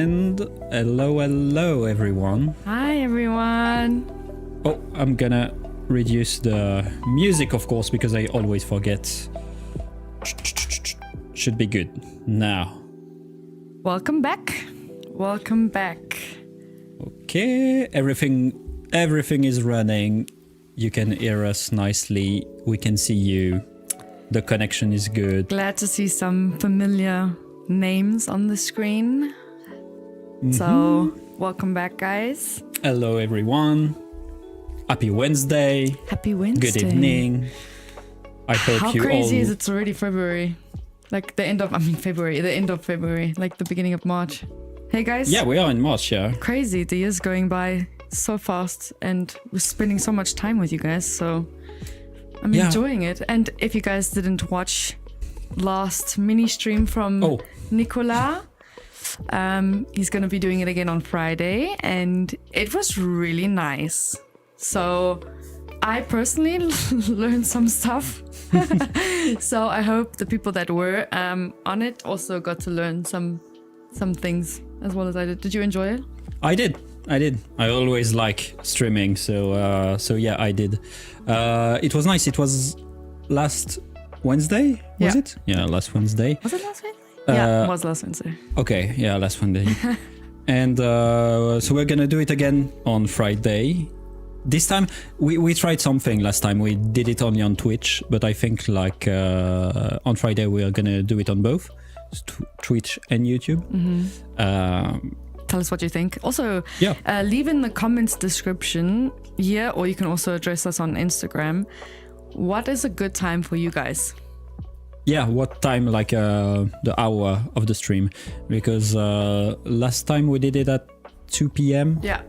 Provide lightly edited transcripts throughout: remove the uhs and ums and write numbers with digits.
And hello everyone. Hi everyone. Oh, I'm gonna reduce the music, of course, because I always forget. Should be good now. Welcome back. Welcome back. Okay, everything is running. You can hear us nicely. We can see you. The connection is good. Glad to see some familiar names on the screen. So, welcome back, guys. Hello, everyone. Happy Wednesday. Happy Wednesday. Good evening. I hope How you all... crazy is it's already February? Like the end of February, like the beginning of March. Hey, guys. Yeah, we are in March, yeah. Crazy. The year's going by so fast and we're spending so much time with you guys. So, I'm enjoying it. And if you guys didn't watch last mini stream from Nicolas, he's going to be doing it again on Friday. And it was really nice. So I personally learned some stuff. So I hope the people that were on it also got to learn some things as well as I did. Did you enjoy it? I did. I always like streaming, so yeah, I did. It was nice. It was last Wednesday, was it? Yeah, last Wednesday. Was it last Wednesday? Yeah, it was last Wednesday. Okay, yeah, last Wednesday. And so we're gonna do it again on Friday. This time we tried something last time. We did it only on Twitch, but I think like on Friday we are gonna do it on both Twitch and YouTube. Tell us what you think. Also, leave in the comments description here, or you can also address us on Instagram. What is a good time for you guys? Yeah, what time, like the hour of the stream? Because last time we did it at 2 p.m. Yeah.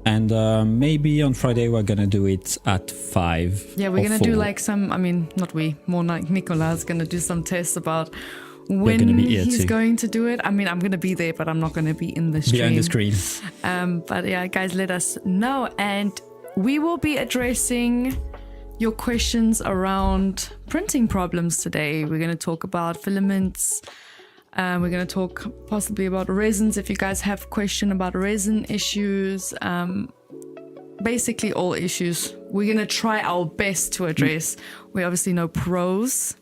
And maybe on Friday we're gonna do it at 5. Yeah, we're gonna do like some, I mean, not we, more like Nicolas gonna do some tests about when he's going to do it. I mean, I'm gonna be there, but I'm not gonna be in the stream. Behind the screen. But yeah, guys, let us know. And we will be addressing your questions around printing problems today. We're gonna talk about filaments. We're going to talk possibly about resins if you guys have question about resin issues. Basically all issues. We're going to try our best to address. We obviously know pros.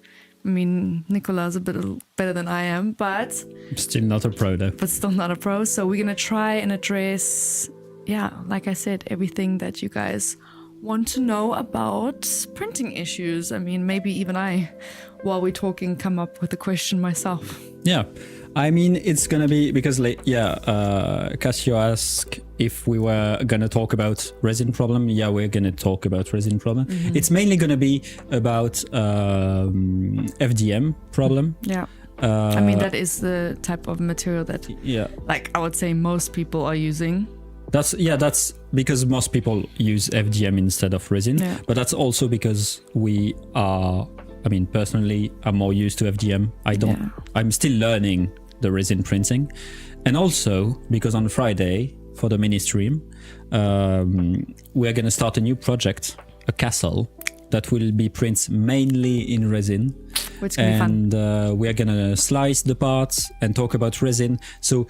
I mean, Nicolas is a bit better than I am, but... Still not a pro though. But still not a pro. So we're going to try and address, like I said, everything that you guys want to know about printing issues. I mean, maybe even I, while we're talking, come up with a question myself. Yeah, I mean, it's gonna be because Cassio asked if we were gonna talk about resin problem. Yeah, we're gonna talk about resin problem. It's mainly gonna be about FDM problem. Yeah. I mean, that is the type of material that, like I would say most people are using. That's because most people use FDM instead of resin, but that's also because we are, I mean, personally, I'm more used to FDM. I'm still learning the resin printing. And also because on Friday for the mini stream, we're going to start a new project, a castle that will be printed mainly in resin. Which can be fun. And we're going to slice the parts and talk about resin. So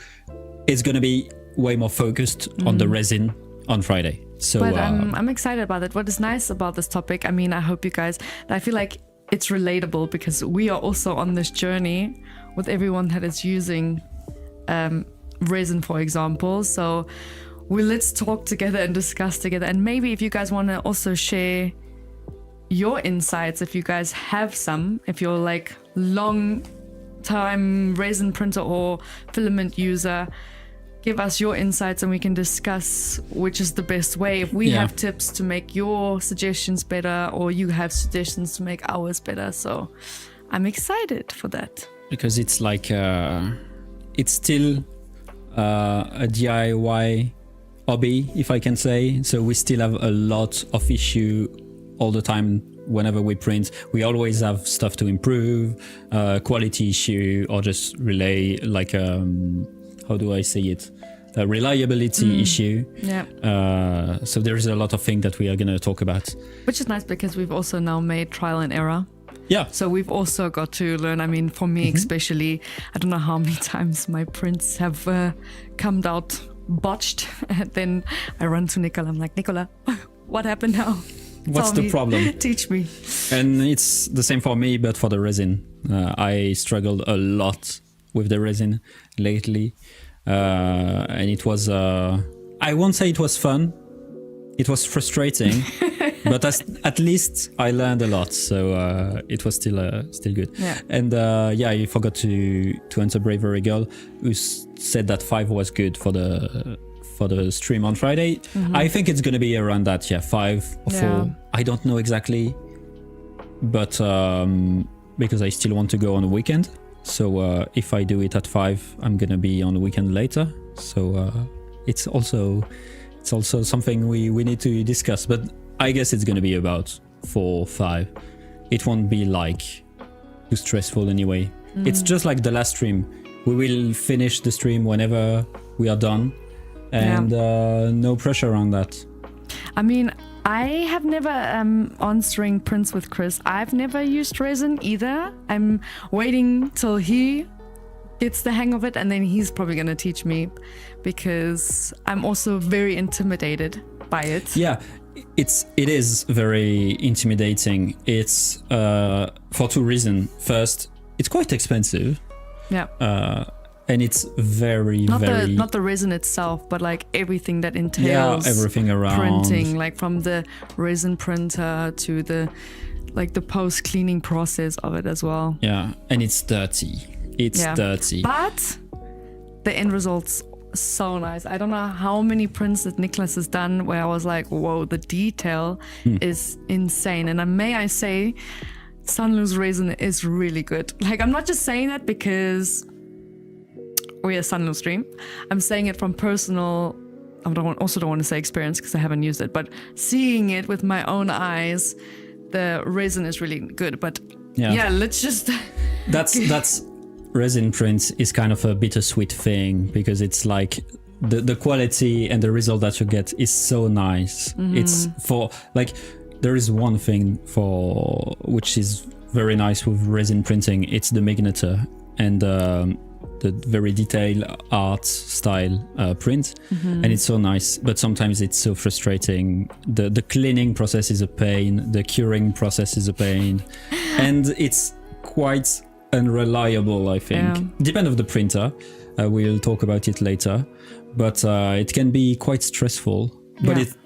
it's going to be way more focused on the resin on Friday. So but I'm excited about it. What is nice about this topic, I mean, I hope you guys, I feel like it's relatable because we are also on this journey with everyone that is using resin, for example. So let's talk together and discuss together. And maybe if you guys want to also share your insights, if you guys have some, if you're like long time resin printer or filament user, give us your insights and we can discuss which is the best way. If we have tips to make your suggestions better or you have suggestions to make ours better. So I'm excited for that. Because it's like, it's still a DIY hobby, if I can say. So we still have a lot of issue all the time. Whenever we print, we always have stuff to improve, quality issue, or just relay like, how do I say it? A reliability issue. Yeah. So there is a lot of things that we are going to talk about. Which is nice because we've also now made trial and error. Yeah. So we've also got to learn. I mean, for me especially, I don't know how many times my prints have come out botched. And then I run to Nicola. I'm like, Nicola, what happened now? What's the problem? Teach me. And it's the same for me, but for the resin. I struggled a lot with the resin lately. And it was, I won't say it was fun. It was frustrating, but at least I learned a lot. So it was still good. Yeah. And I forgot to answer Bravery Girl, who said that 5 was good for the stream on Friday. I think it's going to be around that, 5 or 4. I don't know exactly, but because I still want to go on the weekend. So if I do it at 5, I'm going to be on the weekend later. So it's also something we need to discuss. But I guess it's going to be about 4 or 5. It won't be like too stressful anyway. It's just like the last stream. We will finish the stream whenever we are done. And no pressure on that. I mean, I have never, answering prints with Chris, I've never used resin either. I'm waiting till he gets the hang of it, and then he's probably going to teach me, because I'm also very intimidated by it. Yeah, it is very intimidating. It's for 2 reasons. First, it's quite expensive. Yeah. And it's very not the resin itself, but like everything that entails everything around printing, like from the resin printer to the post cleaning process of it as well. Yeah, and it's dirty. It's dirty. But the end result's so nice. I don't know how many prints that Nicholas has done where I was like, whoa, the detail is insane. And may I say, Sunloo's resin is really good. Like, I'm not just saying that because we're a Sunloo stream. I'm saying it from personal, also don't want to say experience because I haven't used it, but seeing it with my own eyes, the resin is really good. But let's just... That's resin prints is kind of a bittersweet thing, because it's like the quality and the result that you get is so nice. It's for like, there is one thing for which is very nice with resin printing. It's the magnetar and the very detailed art style print, and it's so nice, but sometimes it's so frustrating. The cleaning process is a pain, the curing process is a pain, and it's quite unreliable, I think. Depend of the printer, we'll talk about it later, but it can be quite stressful, but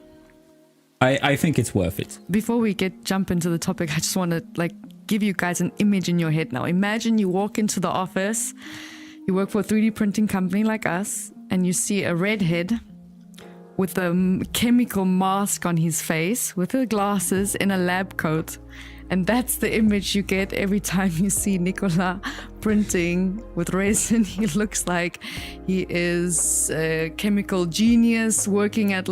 I think it's worth it. Before we jump into the topic, I just want to give you guys an image in your head now. Imagine you walk into the office, you work for a 3D printing company like us, and you see a redhead with a chemical mask on his face, with the glasses in a lab coat. And that's the image you get every time you see Nicola printing with resin. He looks like he is a chemical genius working at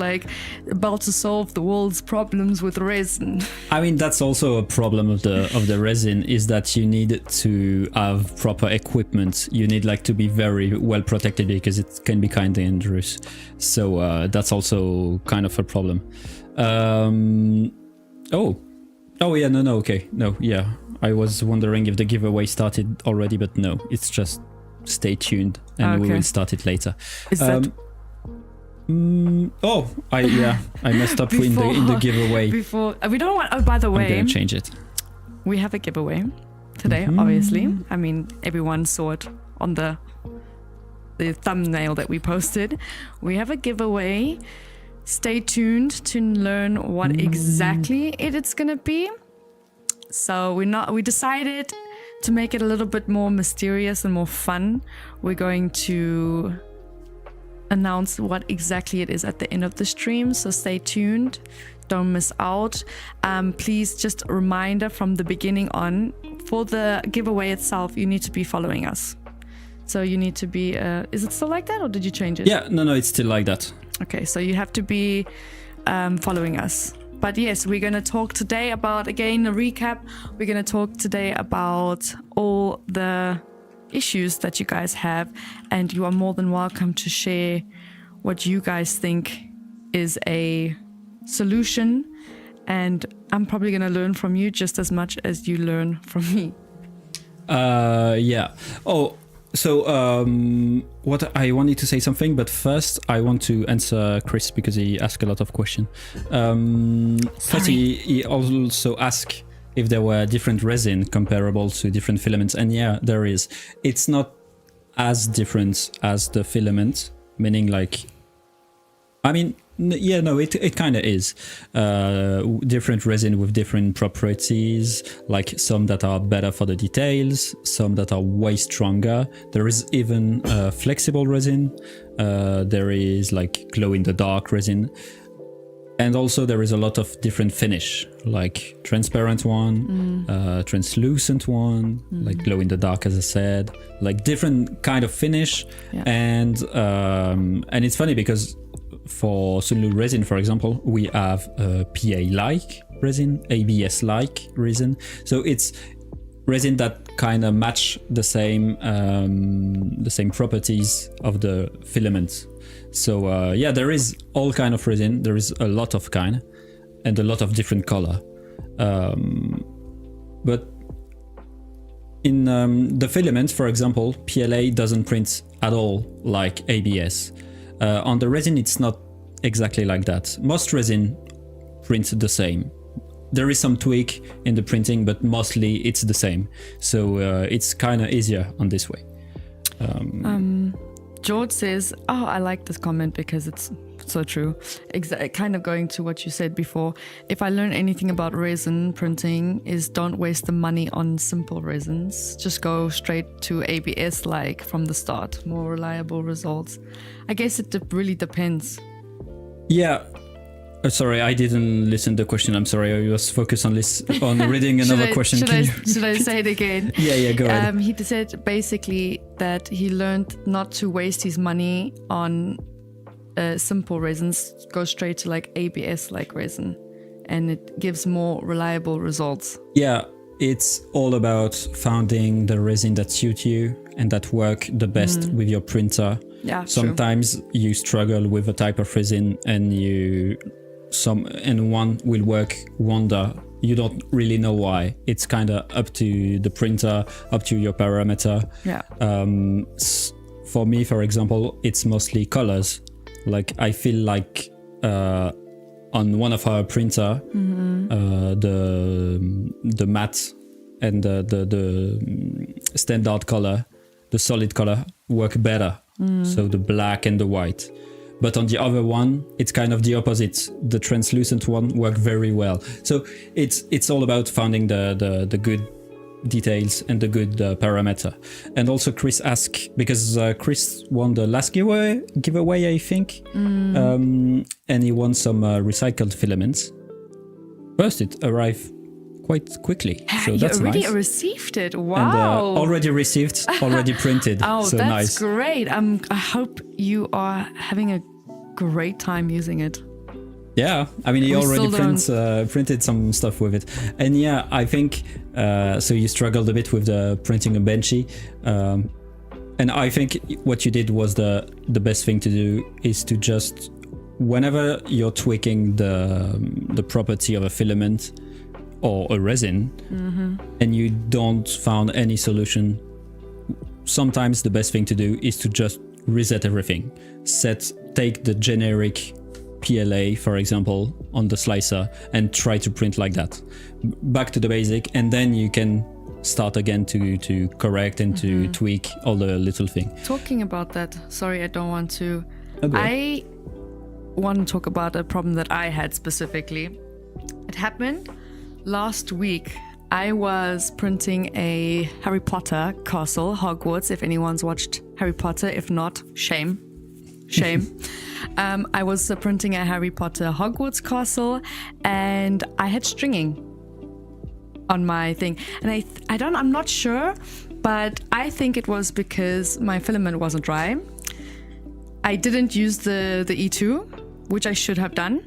about to solve the world's problems with resin. I mean, that's also a problem of the resin, is that you need to have proper equipment. You need to be very well protected, because it can be kind of dangerous. So that's also kind of a problem. Oh yeah, no, okay, no, yeah. I was wondering if the giveaway started already, but no, it's just stay tuned, and we will start it later. Is that? I messed up in the giveaway. Before we don't want. Oh, by the way, I'm gonna change it. We have a giveaway today. Obviously, I mean everyone saw it on the thumbnail that we posted. We have a giveaway. Stay tuned to learn what exactly it's gonna be. So we decided to make it a little bit more mysterious and more fun. We're going to announce what exactly it is at the end of the stream. So stay tuned, don't miss out. Please, just a reminder from the beginning on, for the giveaway itself, you need to be following us. So you need to be, is it still like that, or did you change it? Yeah, no, it's still like that. Okay, so you have to be following us. But yes, we're going to talk today about, again, a recap. We're going to talk today about all the issues that you guys have. And you are more than welcome to share what you guys think is a solution and I'm probably going to learn from you just as much as you learn from me. Yeah. Oh, so what I wanted to say something, but first I want to answer Chris because he asked a lot of questions. First, he also asked if there were different resin comparable to different filaments, and yeah, there is. It's not as different as the filament, meaning like, I mean, yeah, no, it kind of is. Different resin with different properties, like some that are better for the details, some that are way stronger. There is even flexible resin. There is like glow in the dark resin. And also there is a lot of different finish, like transparent one, translucent one, like glow in the dark, as I said, like different kind of finish. Yeah. And it's funny because for Sunlu resin, for example, we have PA-like resin, ABS-like resin. So it's resin that kind of match the same properties of the filament. So yeah, there is all kind of resin. There is a lot of kind and a lot of different color. But in the filament, for example, PLA doesn't print at all like ABS. On the resin, it's not exactly like that. Most resin print the same. There is some tweak in the printing, but mostly it's the same. So it's kind of easier on this way. George says, oh, I like this comment because it's so true. Kind of going to what you said before. If I learn anything about resin printing is don't waste the money on simple resins. Just go straight to ABS like from the start. More reliable results. I guess it really depends. Yeah. Sorry, I didn't listen to the question. I'm sorry. I was focused on reading another question. Should I say it again? Yeah, go ahead. He said basically that he learned not to waste his money on simple resins, go straight to like ABS-like resin, and it gives more reliable results. Yeah, it's all about finding the resin that suits you and that work the best with your printer. Yeah, sometimes you struggle with a type of resin and one will work wonder. You don't really know why. It's kind of up to the printer, up to your parameter. Yeah. For me, for example, it's mostly colors. Like I feel like on one of our printer, the matte and the standard color, the solid color work better. So the black and the white. But on the other one, it's kind of the opposite. The translucent one work very well. So it's all about finding the good details and the good parameter. And also Chris asked, because Chris won the last giveaway, I think, and he won some recycled filaments. First, it arrived quite quickly, so that's you already nice. Received it. Wow! And, already received, already printed. Oh, so that's nice. Great. I hope you are having a great time using it. Yeah, I mean, he already printed some stuff with it. And yeah, I think, so you struggled a bit with the printing a Benchy. And I think what you did was the best thing to do is to just, whenever you're tweaking the property of a filament or a resin, and you don't find any solution, sometimes the best thing to do is to just reset everything. Take the generic PLA, for example, on the slicer and try to print like that. Back to the basic, and then you can start again to correct and to tweak all the little things. Talking about that, sorry, I don't want to. Okay. I want to talk about a problem that I had specifically. It happened last week. I was printing a Harry Potter castle, Hogwarts, if anyone's watched Harry Potter. If not, shame. I was printing a Harry Potter Hogwarts castle, and I had stringing on my thing. And I'm not sure, but I think it was because my filament wasn't dry. I didn't use the E2, which I should have done.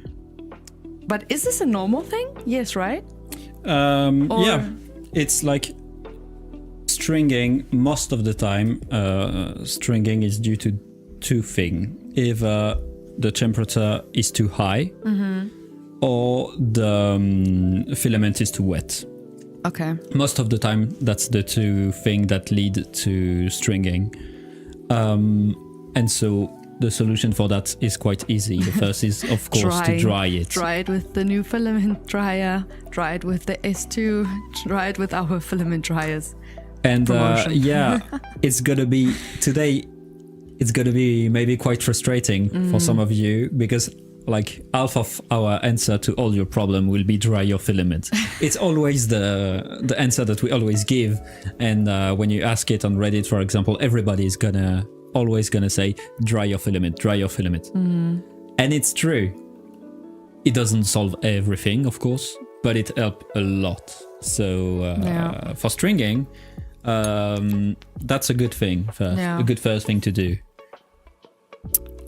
But is this a normal thing? Yes, right? Yeah, it's like stringing. Most of the time, stringing is due to two things. If the temperature is too high, or the filament is too wet. Okay. Most of the time, that's the two things that lead to stringing. And so the solution for that is quite easy. The first is, of course, to dry it. Dry it with the new filament dryer. Dry it with the S2. Dry it with our filament dryers. And it's going to be today. It's going to be maybe quite frustrating for some of you because like half of our answer to all your problem will be dry your filament. It's always the answer that we always give. And when you ask it on Reddit, for example, everybody is always gonna say dry your filament, dry your filament. And it's true. It doesn't solve everything, of course, but it helps a lot. So for stringing, that's a good thing first, a good first thing to do.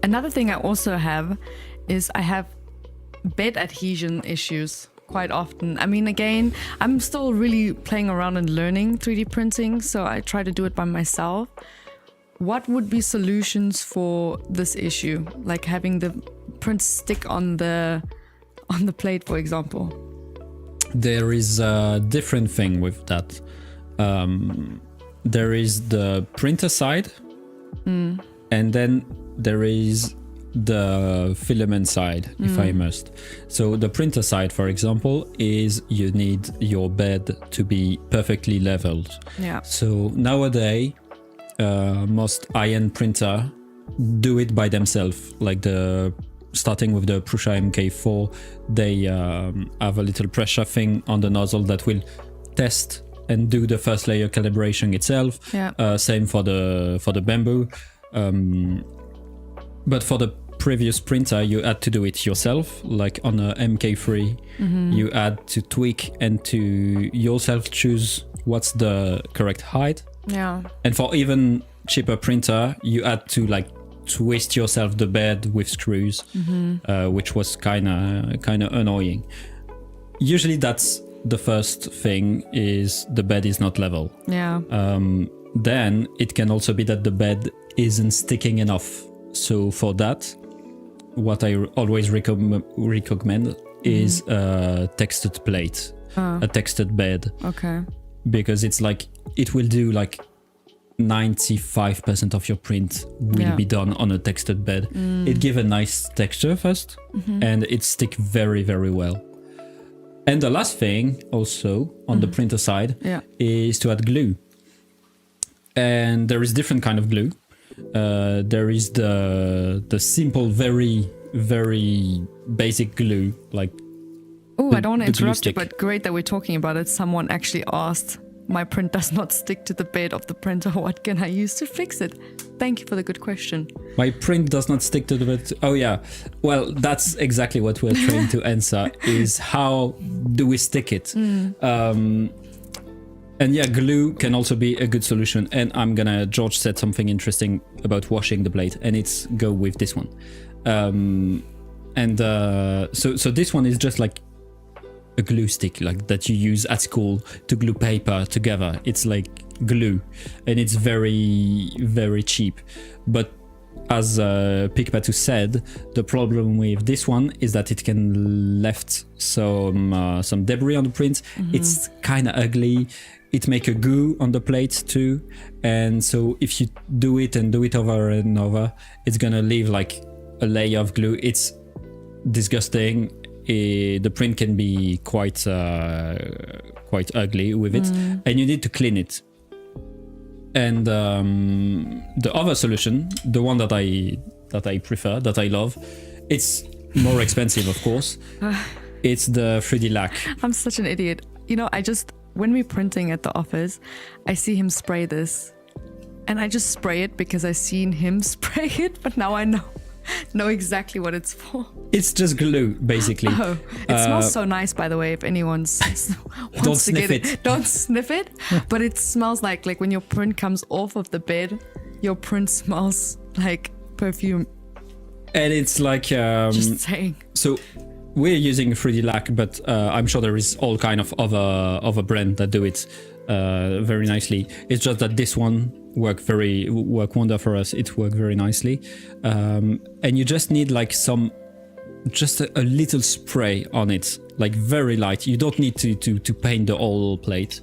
Another thing I also have is I have bed adhesion issues quite often. I mean, again, I'm still really playing around and learning 3D printing, so I try to do it by myself. What would be solutions for this issue? Like having the print stick on the plate, for example. There is a different thing with that. There is the printer side, and then there is the filament side, if I must. So the printer side, for example, is you need your bed to be perfectly leveled. Yeah. So nowadays, most high-end printer do it by themselves. Like starting with the Prusa MK4, they have a little pressure thing on the nozzle that will test and do the first layer calibration itself. Yeah. Same for the bamboo. But for the previous printer, you had to do it yourself. Like on a MK3, you had to tweak and to yourself choose what's the correct height. Yeah. And for even cheaper printer, you had to like twist yourself the bed with screws, which was kind of annoying. Usually that's the first thing, is the bed is not level. Yeah. Then it can also be that the bed isn't sticking enough. So for that, what I always recommend is a textured plate, a textured bed. Okay. Because it's like, it will do like 95% of your print will be done on a textured bed. It gives a nice texture first, and it sticks very, very well. And the last thing also on the printer side is to add glue. And there is different kind of glue. There is the simple, very, very basic glue, like. Oh, I don't want to interrupt you, but great that we're talking about it. Someone actually asked, my print does not stick to the bed of the printer. What can I use to fix it? Thank you for the good question. My print does not stick to the bed. Oh, yeah. Well, that's exactly what we're trying to answer, is how do we stick it? And yeah, glue can also be a good solution. And George said something interesting about washing the plate, and it's go with this one. So this one is just like a glue stick, like that you use at school to glue paper together. It's like glue, and it's very, very cheap. But as Pikpatu said, the problem with this one is that it can left some debris on the print. It's kind of ugly. It make a goo on the plate too, and so if you do it over and over, it's gonna leave like a layer of glue. It's disgusting. The print can be quite ugly with it, and you need to clean it. And the other solution, the one that I prefer, that I love, it's more expensive, of course. It's the 3D lac. I'm such an idiot. You know, when we're printing at the office, I see him spray this, and I just spray it because I seen him spray it, but now I know exactly what it's for. It's just glue, basically. Oh, it smells so nice, by the way, if anyone don't sniff it. Don't sniff it, but it smells like when your print comes off of the bed, your print smells like perfume. And it's like... just saying. So we're using 3D lac, but I'm sure there is all kind of other brand that do it very nicely. It's just that this one work wonder for us. It worked very nicely, and you just need like some just a little spray on it, like very light. You don't need to paint the whole plate.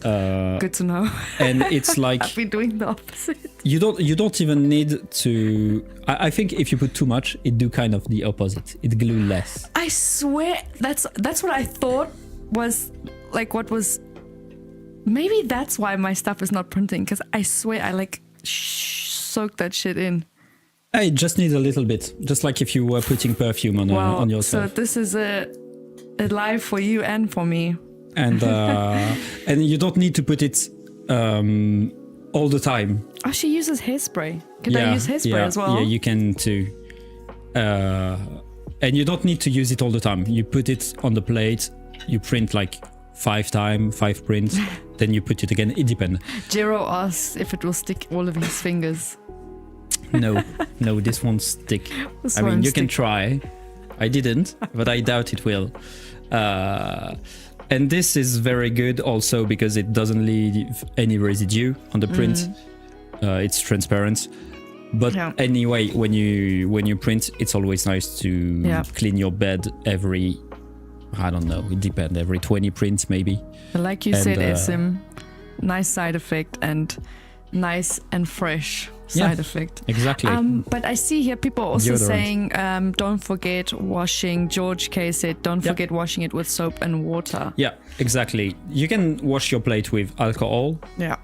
Good to know. And it's like I've been doing the opposite. You don't even need to. I think if you put too much, it do kind of the opposite. It glue less. I swear that's what I thought was like what was. Maybe that's why my stuff is not printing, because I swear I like soak that shit in. I just need a little bit, just like if you were putting perfume on yourself. So this is a live for you and for me. And and you don't need to put it all the time. Oh, she uses hairspray. Can I use hairspray as well? Yeah, you can too. And you don't need to use it all the time. You put it on the plate. You print like 5 prints. Then you put it again. It depends. Jero asks if it will stick all of his fingers. No, this won't stick. I mean, you can try. I didn't, but I doubt it will. And this is very good also because it doesn't leave any residue on the print. It's transparent. But anyway, when you print, it's always nice to clean your bed every, I don't know, it depends, every 20 prints maybe. Like you said, Esim, nice side effect and nice and fresh side effect. Exactly. But I see here people also saying, don't forget washing. George K said, don't forget washing it with soap and water. Yeah, exactly. You can wash your plate with alcohol. Yeah.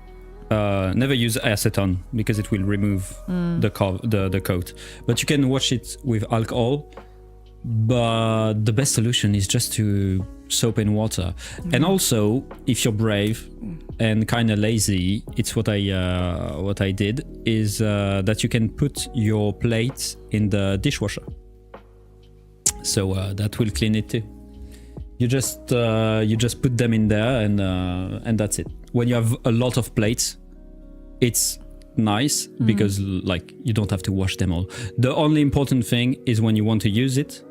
Never use acetone because it will remove the coat. But you can wash it with alcohol. But the best solution is just to soap and water. And also, if you're brave and kind of lazy, it's what I did is that you can put your plate in the dishwasher. So that will clean it too. You just put them in there and that's it. When you have a lot of plates, it's nice because like you don't have to wash them all. The only important thing is when you want to use it,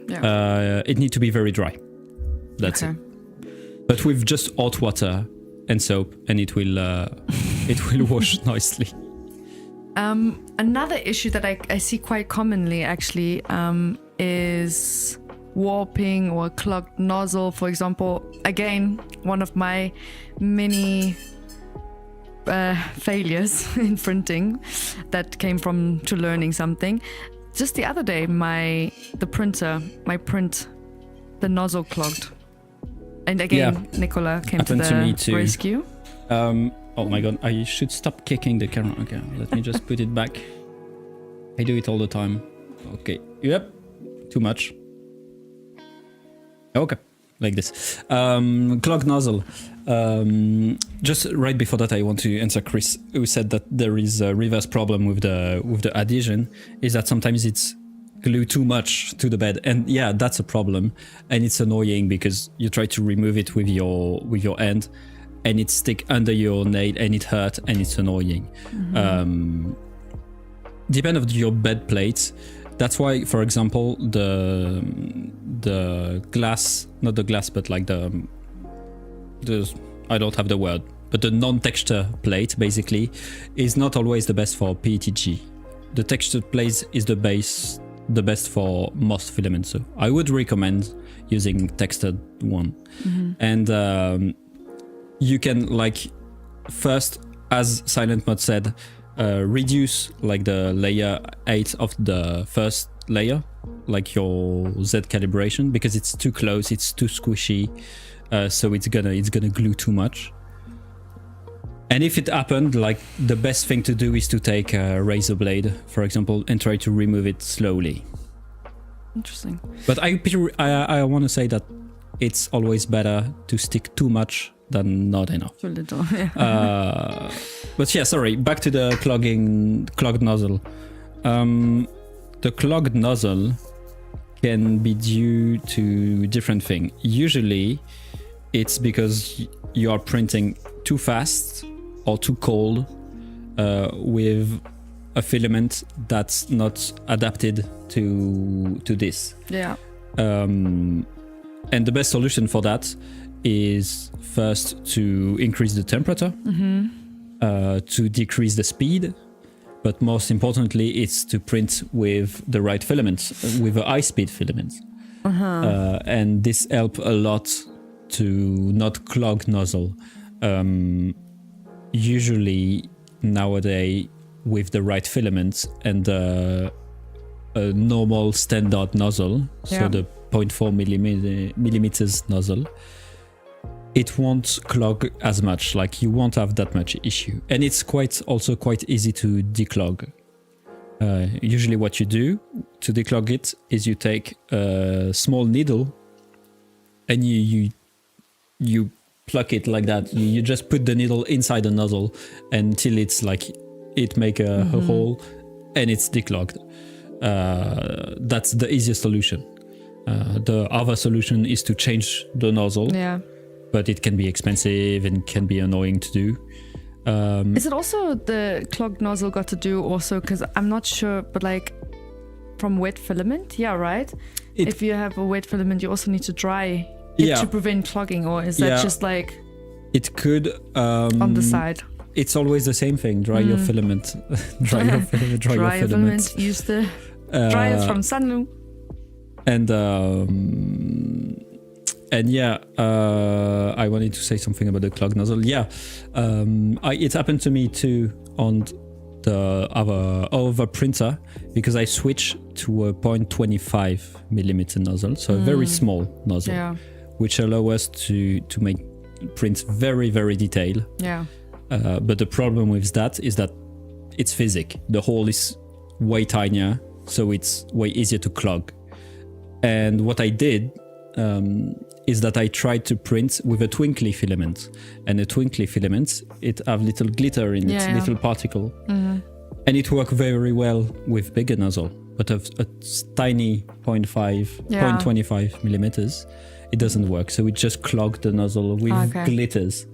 it needs to be very dry. That's it. But with just hot water and soap, and it will wash nicely. Another issue that I see quite commonly actually is warping or clogged nozzle, for example. Again, one of my many failures in printing that came from to learning something. Just the other day, the nozzle clogged. And again, Nicola came to the rescue. Oh my god, I should stop kicking the camera. Okay, let me just put it back. I do it all the time. Okay, yep, too much. Okay, like this. Clogged nozzle. Just right before that, I want to answer Chris, who said that there is a reverse problem with the adhesion, is that sometimes it's glued too much to the bed, and yeah, that's a problem, and it's annoying because you try to remove it with your hand, and it stick under your nail, and it hurt, and it's annoying. Depend on your bed plates. That's why, for example, the glass, not the glass, but like the I don't have the word, but the non-texture plate basically is not always the best for PETG. The textured plate is the best for most filaments. So I would recommend using textured one. And you can like first, as Silent Mod said, reduce like the layer 8 of the first layer, like your Z calibration, because it's too close, it's too squishy. So it's gonna glue too much. And if it happened, like the best thing to do is to take a razor blade, for example, and try to remove it slowly. Interesting. But I want to say that it's always better to stick too much than not enough. Too little, yeah. But yeah, sorry, back to the clogged nozzle. The clogged nozzle can be due to different things. Usually, it's because you are printing too fast or too cold with a filament that's not adapted to this. Yeah. And the best solution for that is first to increase the temperature, to decrease the speed, but most importantly, it's to print with the right filaments, with a high-speed filament. And this helps a lot to not clog nozzle. Usually nowadays, with the right filaments and a normal standard nozzle, so the 0.4 millimeters nozzle, it won't clog as much, like you won't have that much issue. And it's also quite easy to declog. Usually what you do to declog it is you take a small needle and you pluck it like that. You just put the needle inside the nozzle until it's like it make a hole and it's declogged. That's the easiest solution. The other solution is to change the nozzle, but it can be expensive and can be annoying to do. Is it also the clogged nozzle got to do also, because I'm not sure, but like from wet filament? Yeah, right? If you have a wet filament, you also need to dry it to prevent clogging, or is that just like... It could... on the side? It's always the same thing. Dry your filament. Dry your filament. Use the dryers from Sunlu. And yeah, I wanted to say something about the clog nozzle. Yeah, it happened to me too on the other printer, because I switched to a 0.25 millimeter nozzle, so a very small nozzle, which allow us to make prints very, very detailed. Yeah. But the problem with that is that it's physics. The hole is way tinier, so it's way easier to clog. And what I did is that I tried to print with a twinkly filament. And a twinkly filament, it have little glitter in it, little particle. And it worked very well with bigger nozzle. But a tiny 0.25 millimeters, it doesn't work. So it just clogged the nozzle with glitters.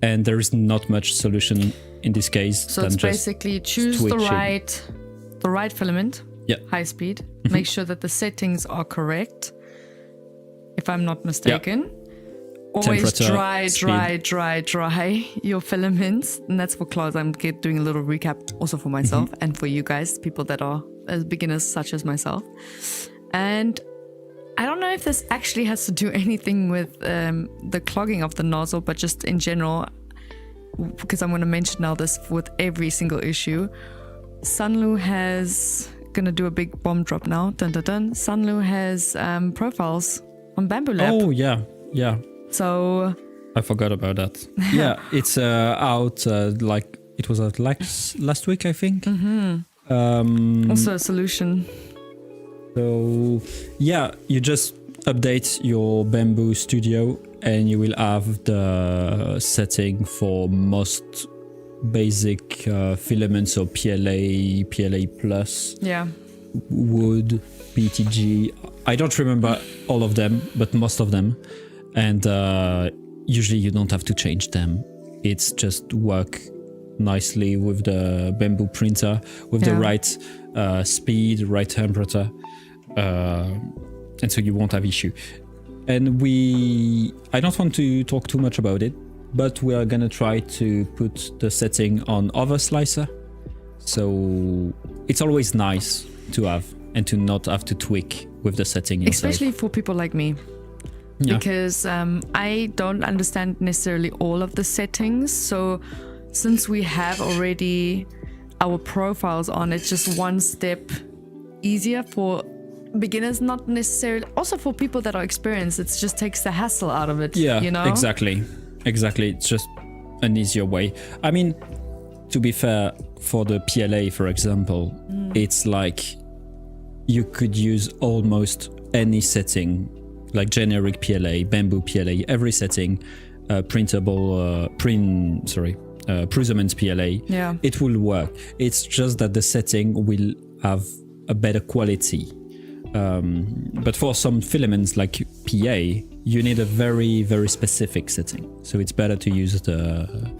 And there is not much solution in this case. So it's basically choose the right filament, high speed, make sure that the settings are correct, if I'm not mistaken. Always dry your filaments. And that's for Klaus. I'm doing a little recap also for myself and for you guys, people that are beginners such as myself. And I don't know if this actually has to do anything with the clogging of the nozzle, but just in general, because I'm going to mention now this with every single issue. Sunlu has, going to do a big bomb drop now, dun dun dun. Sunlu has profiles on Bamboo Lab. Oh, yeah. So... I forgot about that. Yeah, it's out, like, it was out last week, I think. Also a solution. So, yeah, you just update your Bamboo Studio and you will have the setting for most basic filaments, so PLA, PLA+, wood, PTG. I don't remember all of them, but most of them. And usually you don't have to change them. It's just work nicely with the Bamboo printer, with the right speed, right temperature. And so you won't have issue. And I don't want to talk too much about it, but we are gonna try to put the setting on other slicer. So it's always nice to have and to not have to tweak with the setting itself. Especially for people like me. Because I don't understand necessarily all of the settings. So since we have already our profiles on, it's just one step easier for beginners, not necessarily, also for people that are experienced. It just takes the hassle out of it. Yeah, you know? Exactly. It's just an easier way. I mean, to be fair, for the PLA, for example, it's like you could use almost any setting, like generic PLA, Bamboo PLA, every setting, printable, Prusament PLA, it will work. It's just that the setting will have a better quality. But for some filaments like PA, you need a very, very specific setting. So it's better to use the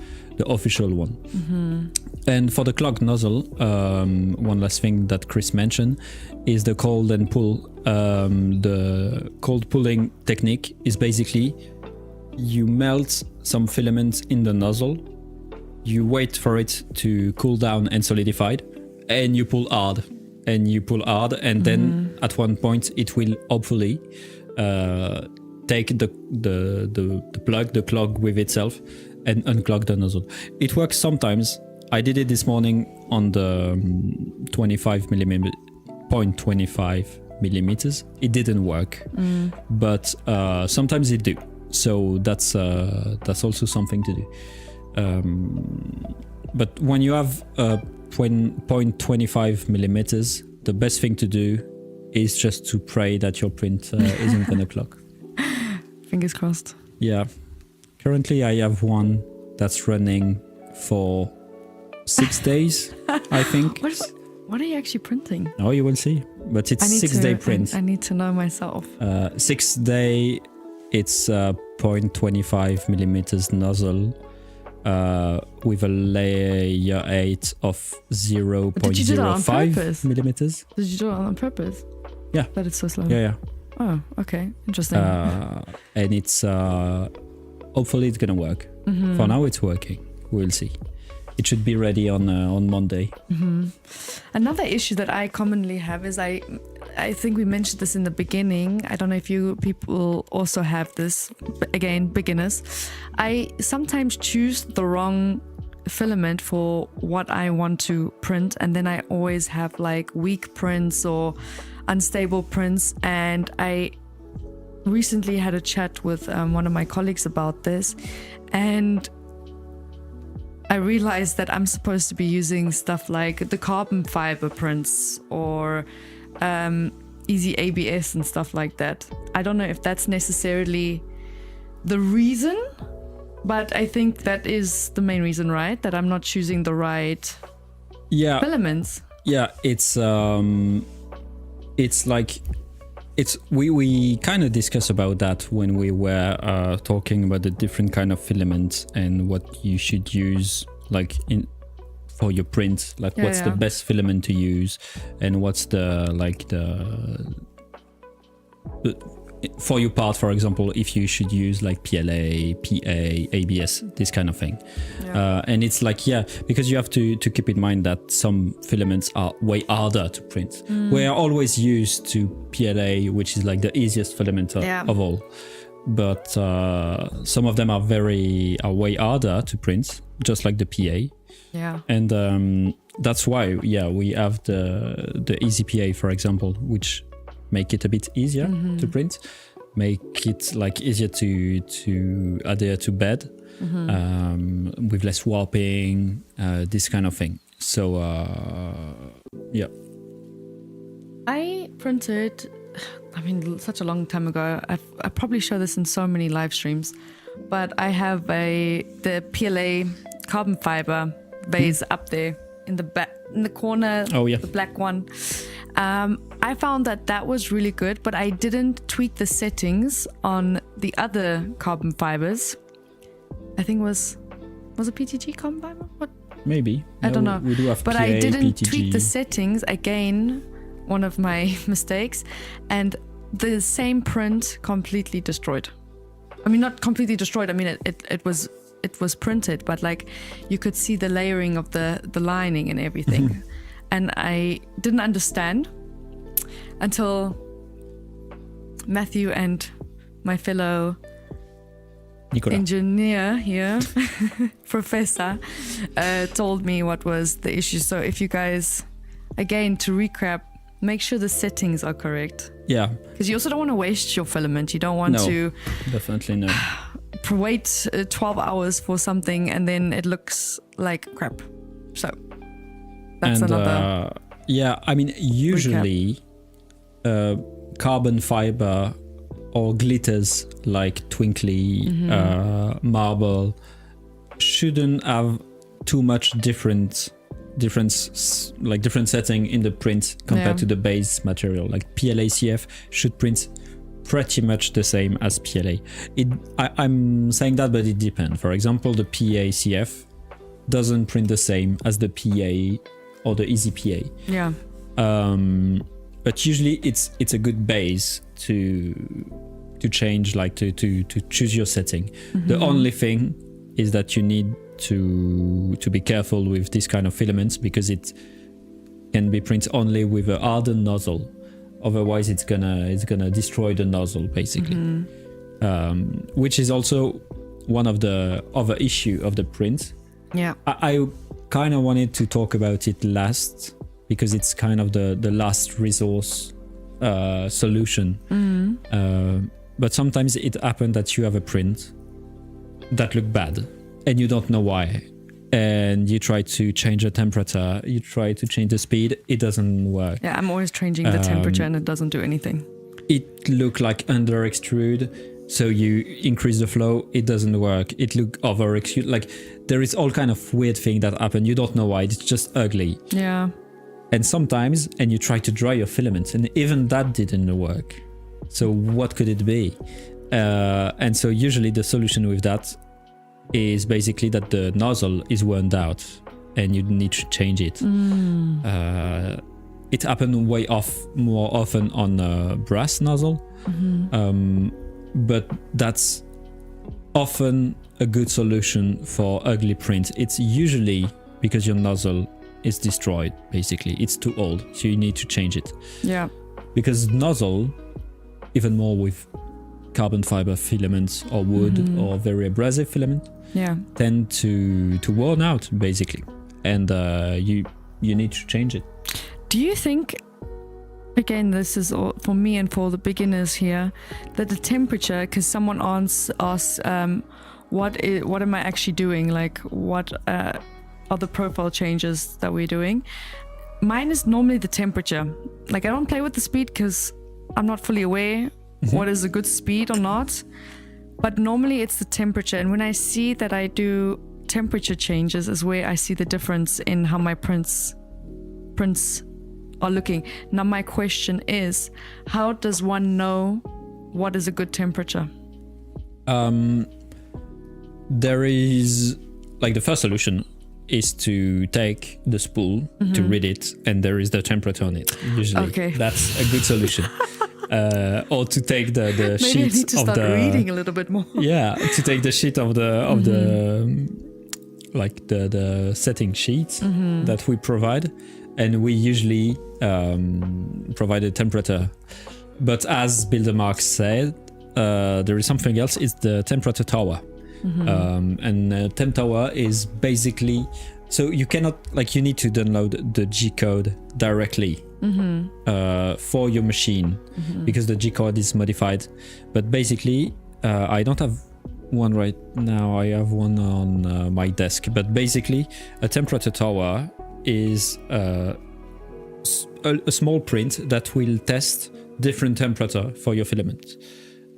official one. And for the clogged nozzle, one last thing that Chris mentioned is the cold and pull. The cold pulling technique is basically you melt some filaments in the nozzle you wait for it to cool down and solidify, and you pull hard, and then at one point it will hopefully take the clog with itself and unclog the nozzle. It works sometimes. I did it this morning on the 0.25 millimeters. It didn't work, but sometimes it do. So that's also something to do. But when you have 0.25 millimeters, the best thing to do is just to pray that your print isn't gonna clog. Fingers crossed. Yeah. Currently, I have one that's running for 6 days, I think. What are you actually printing? Oh, you will see. But it's 6-day print. I need to know myself. 6 day, it's 0.25 millimeters nozzle with a layer 8 of 0.05 millimeters. Did you do it on purpose? Yeah. That it's so slow. Yeah. Oh, okay. Interesting. And it's hopefully it's gonna work. For now, it's working. We'll see. It should be ready on Monday. Another issue that I commonly have is I think we mentioned this in the beginning. I don't know if you people also have this. Again, beginners. I sometimes choose the wrong filament for what I want to print, and then I always have like weak prints or unstable prints. And I recently had a chat with one of my colleagues about this, and I realized that I'm supposed to be using stuff like the carbon fiber prints or easy ABS and stuff like that. I don't know if that's necessarily the reason, but I think that is the main reason, right? That I'm not choosing the right filaments. Yeah, we kind of discussed about that when we were talking about the different kind of filaments and what you should use for your print, what's the best filament to use and what's for your part, for example, if you should use like PLA, PA, ABS, this kind of thing. And it's because you have to keep in mind that some filaments are way harder to print. We are always used to PLA, which is like the easiest filament of all. But some of them are way harder to print, just like the PA. Yeah. And that's why, we have the easy PA, for example, which make it a bit easier to print, make it easier to adhere to bed, with less warping, this kind of thing. So I printed, such a long time ago. I probably show this in so many live streams, but I have the PLA carbon fiber vase up there in the back, in the corner. Oh yeah, the black one. I found that was really good, but I didn't tweak the settings on the other carbon fibers. I think was it PTG carbon fiber? What? Maybe. I don't know. We do have but PA, I didn't PTG. tweak the settings again. One of my mistakes, and the same print completely destroyed. Not completely destroyed. It was printed, but you could see the layering of the lining and everything. And I didn't understand until Matthew and my fellow engineer here, professor, told me what was the issue. So if you guys, again, to recap, make sure the settings are correct. Yeah. Because you also don't want to waste your filament. You don't want to... Definitely no. Wait 12 hours for something and then it looks like crap. So that's another... usually carbon fiber or glitters like twinkly marble shouldn't have too much different setting in the print compared to the base material. Like PLA CF should print pretty much the same as PLA. I'm saying that, but it depends. For example, the PA CF doesn't print the same as the PA or the easy PA. Yeah. But usually it's a good base to change, to choose your setting. The only thing is that you need to be careful with this kind of filaments because it can be printed only with a hardened nozzle. Otherwise, it's gonna destroy the nozzle basically, which is also one of the other issue of the print. Yeah, I kind of wanted to talk about it last because it's kind of the last resource solution. But sometimes it happens that you have a print that look bad and you don't know why, and you try to change the temperature, you try to change the speed, it doesn't work. Yeah, I'm always changing the temperature and it doesn't do anything. It look like under extrude, so you increase the flow, it doesn't work. It look over extrude, like there is all kind of weird thing that happen, you don't know why, it's just ugly. Yeah. And sometimes, and you try to dry your filaments and even that didn't work. So what could it be? And so usually the solution with that is basically that the nozzle is worn out and you need to change it. It happens more often on a brass nozzle, but that's often a good solution for ugly prints. It's usually because your nozzle is destroyed, basically. It's too old, so you need to change it. Yeah. Because nozzle, even more with carbon fiber filaments or wood or very abrasive filament, tend to worn out basically, and you need to change it. Do you think, again, this is all for me and for the beginners here, that the temperature, because someone asked what am I actually doing, like what are the profile changes that we're doing? Mine is normally the temperature. Like I don't play with the speed because I'm not fully aware what is a good speed or not, but normally it's the temperature. And when I see that I do temperature changes is where I see the difference in how my prints are looking. Now my question is, how does one know what is a good temperature? There is, like, the first solution is to take the spool to read it, and there is the temperature on it. Usually, that's a good solution. Or to take the Maybe sheet I need to of start the reading a little bit more. Yeah, to take the sheet of the like the setting sheet that we provide, and we usually provide a temperature. But as Builder Mark said, there is something else. It's the temperature tower. And temp tower is basically, so you cannot, like, you need to download the G code directly for your machine because the G code is modified. But basically, I don't have one right now. I have one on my desk. But basically, a temperature tower is a small print that will test different temperature for your filament.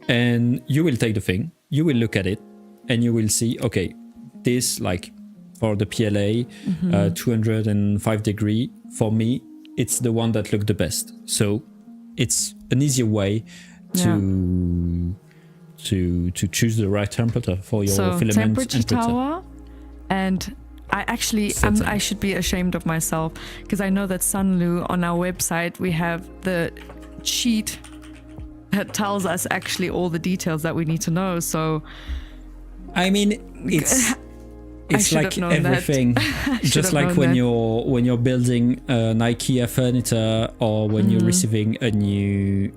And you will take the thing, you will look at it, and you will see, okay, this, like for the PLA, 205 degree, for me, it's the one that looked the best. So it's an easier way to choose the right temperature for your filament. Temperature tower, and I should be ashamed of myself because I know that Sunlu, on our website, we have the sheet that tells us actually all the details that we need to know. So I mean, it's like everything. Just like when you're building an IKEA furniture, or when you're receiving a new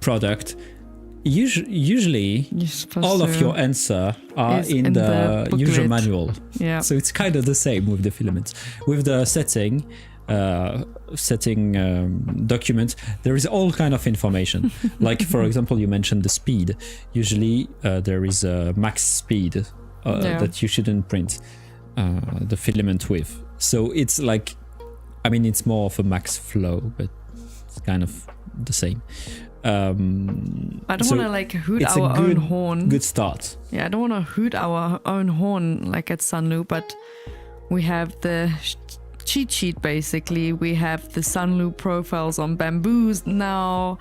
product, usually all of your answer are in the user manual. Yeah. So it's kind of the same with the filaments. With the setting document, there is all kind of information. Like, for example, you mentioned the speed. Usually there is a max speed that you shouldn't print the filament with. So it's like, I mean, it's more of a max flow, but it's kind of the same. I don't want to like hoot our own horn. Good start. Yeah, I don't want to hoot our own horn like at Sunlu, but we have the cheat sheet basically. We have the Sunlu profiles on bamboos now.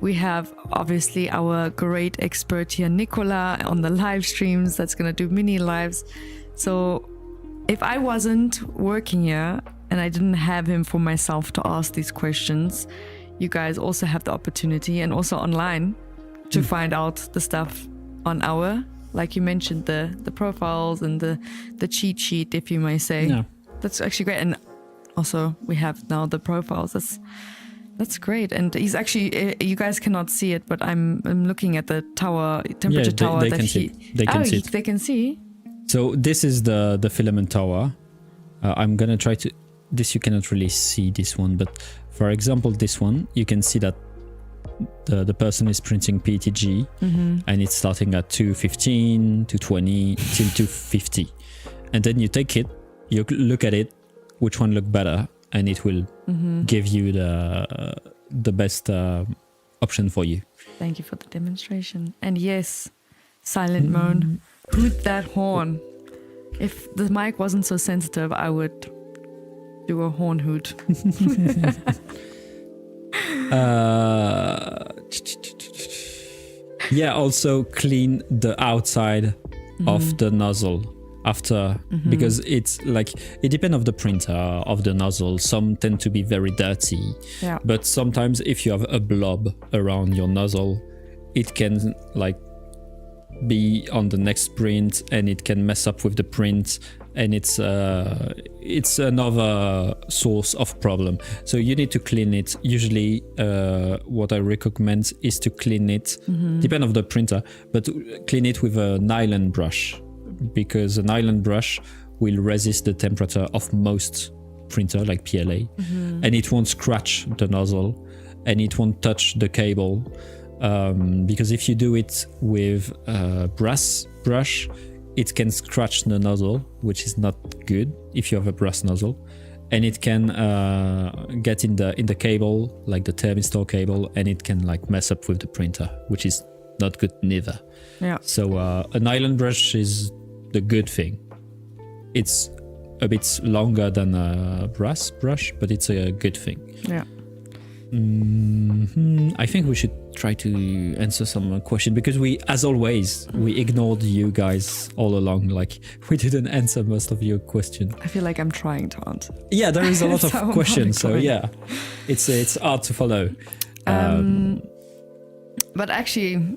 We have obviously our great expert here, Nicola, on the live streams that's going to do mini lives. So if I wasn't working here and I didn't have him for myself to ask these questions, you guys also have the opportunity, and also online, to find out the stuff on our like you mentioned, the profiles and the cheat sheet, if you may say. Yeah. That's actually great. And also we have now the profiles. That's great. And he's actually, you guys cannot see it, but I'm looking at the temperature tower. They can see. They can see. They can see. So this is the filament tower. I'm gonna try to. This you cannot really see this one, but for example, this one you can see that the person is printing PETG, and it's starting at 215, 220 till 250, and then you take it, you look at it, which one look better, and it will give you the best option for you. Thank you for the demonstration. And yes, silent moan, hoot that horn. If the mic wasn't so sensitive, I would do a horn hoot. Yeah, also clean the outside of the nozzle after, because it's like, it depends on the printer, of the nozzle. Some tend to be very dirty, but sometimes if you have a blob around your nozzle, it can like be on the next print and it can mess up with the print, and it's another source of problem. So you need to clean it. Usually what I recommend is to clean it, depend on the printer, but clean it with a nylon brush, because a nylon brush will resist the temperature of most printer like PLA, and it won't scratch the nozzle and it won't touch the cable, because if you do it with a brass brush, it can scratch the nozzle, which is not good if you have a brass nozzle, and it can get in the cable, like the thermistor cable, and it can like mess up with the printer, which is not good neither. Yeah. So a nylon brush is the good thing. It's a bit longer than a brass brush, but it's a good thing. Yeah. I think we should try to answer some question, because we, as always, we ignored you guys all along. Like, we didn't answer most of your question. I feel like I'm trying to answer. Yeah, there is a lot of So questions, so hardcore. yeah, it's hard to follow. But actually,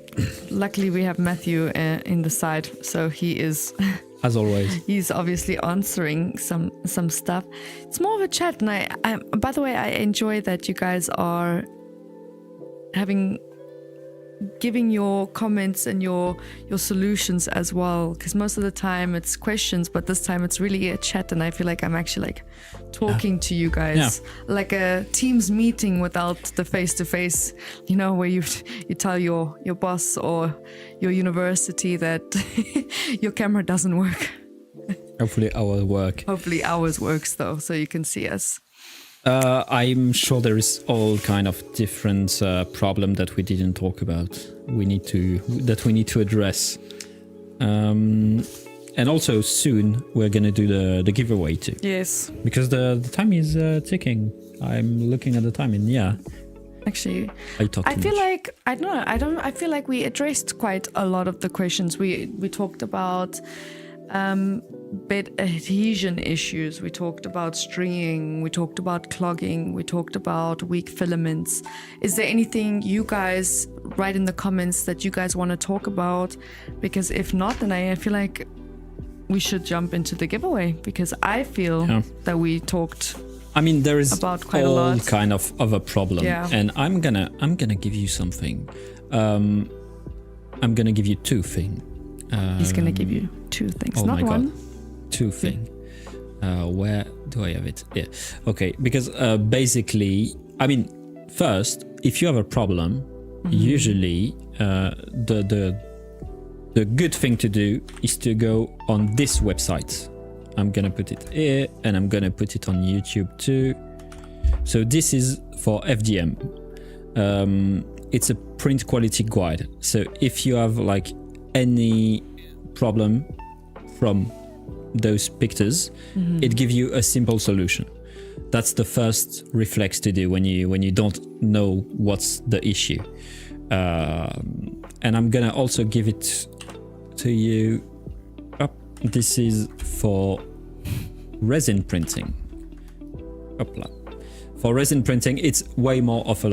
luckily we have Matthew in the side, so he is, As always. he's obviously answering some stuff. It's more of a chat, and I by the way, I enjoy that you guys are giving your comments and your solutions as well, because most of the time it's questions, but this time it's really a chat, and I feel like I'm actually like talking to you guys, like a Teams meeting without the face-to-face, you know, where you tell your boss or your university that your camera doesn't work. Hopefully ours works though, so you can see us. I'm sure there is all kind of different problem that we didn't talk about. We need to address, and also soon we're gonna do the giveaway too. Yes, because the time is ticking. I'm looking at the time, and yeah. Actually, I feel like I feel like we addressed quite a lot of the questions. We talked about bed adhesion issues, we talked about stringing, we talked about clogging, we talked about weak filaments. Is there anything you guys write in the comments that you guys want to talk about? Because if not, then I feel like we should jump into the giveaway, because I feel that we talked, I mean, there is about quite all a lot. kind of a problem, and I'm gonna give you something. I'm gonna give you two things. He's gonna give you two things, oh not my one. God. Two things. Where do I have it? Yeah. Okay. Because basically, I mean, first, if you have a problem, usually the good thing to do is to go on this website. I'm gonna put it here, and I'm gonna put it on YouTube too. So this is for FDM. It's a print quality guide. So if you have like any problem from those pictures, it gives you a simple solution. That's the first reflex to do when you don't know what's the issue. And I'm gonna also give it to you. This is for resin printing. For resin printing, it's way more of a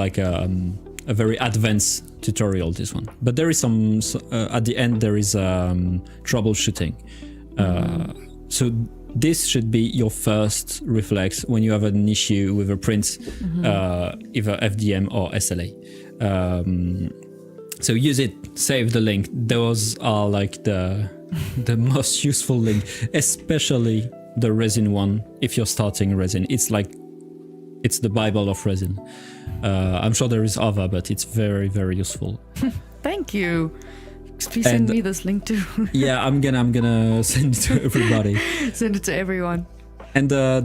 a very advanced tutorial, this one. But there is some at the end there is troubleshooting. So this should be your first reflex when you have an issue with a print, either FDM or SLA. So use it, save the link. Those are like the most useful link, especially the resin one. If you're starting resin, it's the Bible of resin. I'm sure there is other, but it's very, very useful. Thank you. Please send me this link too. Yeah, I'm gonna send it to everybody. Send it to everyone. And the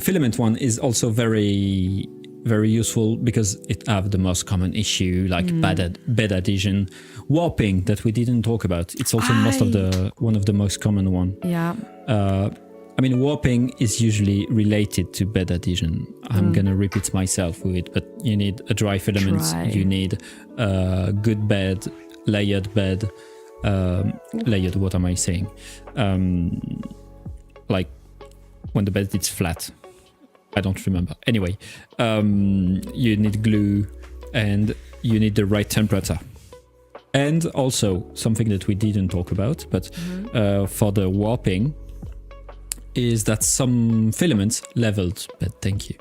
filament one is also very, very useful because it have the most common issue, like bed adhesion, warping that we didn't talk about. It's also one of the most common one. Yeah. I mean, warping is usually related to bed adhesion. I'm gonna repeat myself with it, but you need a dry filament. You need a good bed, layered bed. Layered, what am I saying? Like when the bed is flat. I don't remember. Anyway, you need glue and you need the right temperature. And also something that we didn't talk about, but for the warping, is that some filaments leveled, but thank you.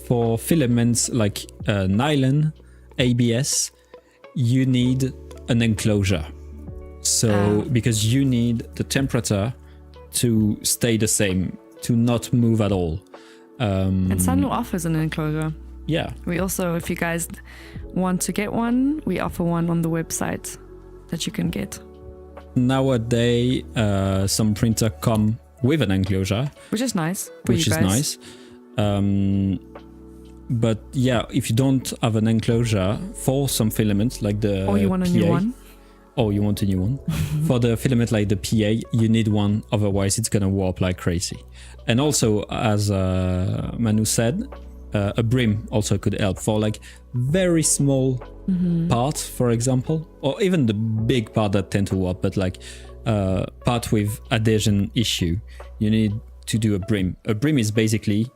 For filaments like nylon, ABS, you need an enclosure. So because you need the temperature to stay the same, to not move at all. And Sunlu offers an enclosure. Yeah. We also, if you guys want to get one, we offer one on the website that you can get. Nowadays, some printer come with an enclosure, which is nice. Which is nice. But yeah, if you don't have an enclosure for some filaments like the or you want a PA, new one, or you want a new one for the filament like the PA, you need one. Otherwise, it's gonna warp like crazy. And also, as Manu said, a brim also could help for like very small parts, for example, or even the big part that tend to warp, but like part with adhesion issue, you need to do a brim. A brim is basically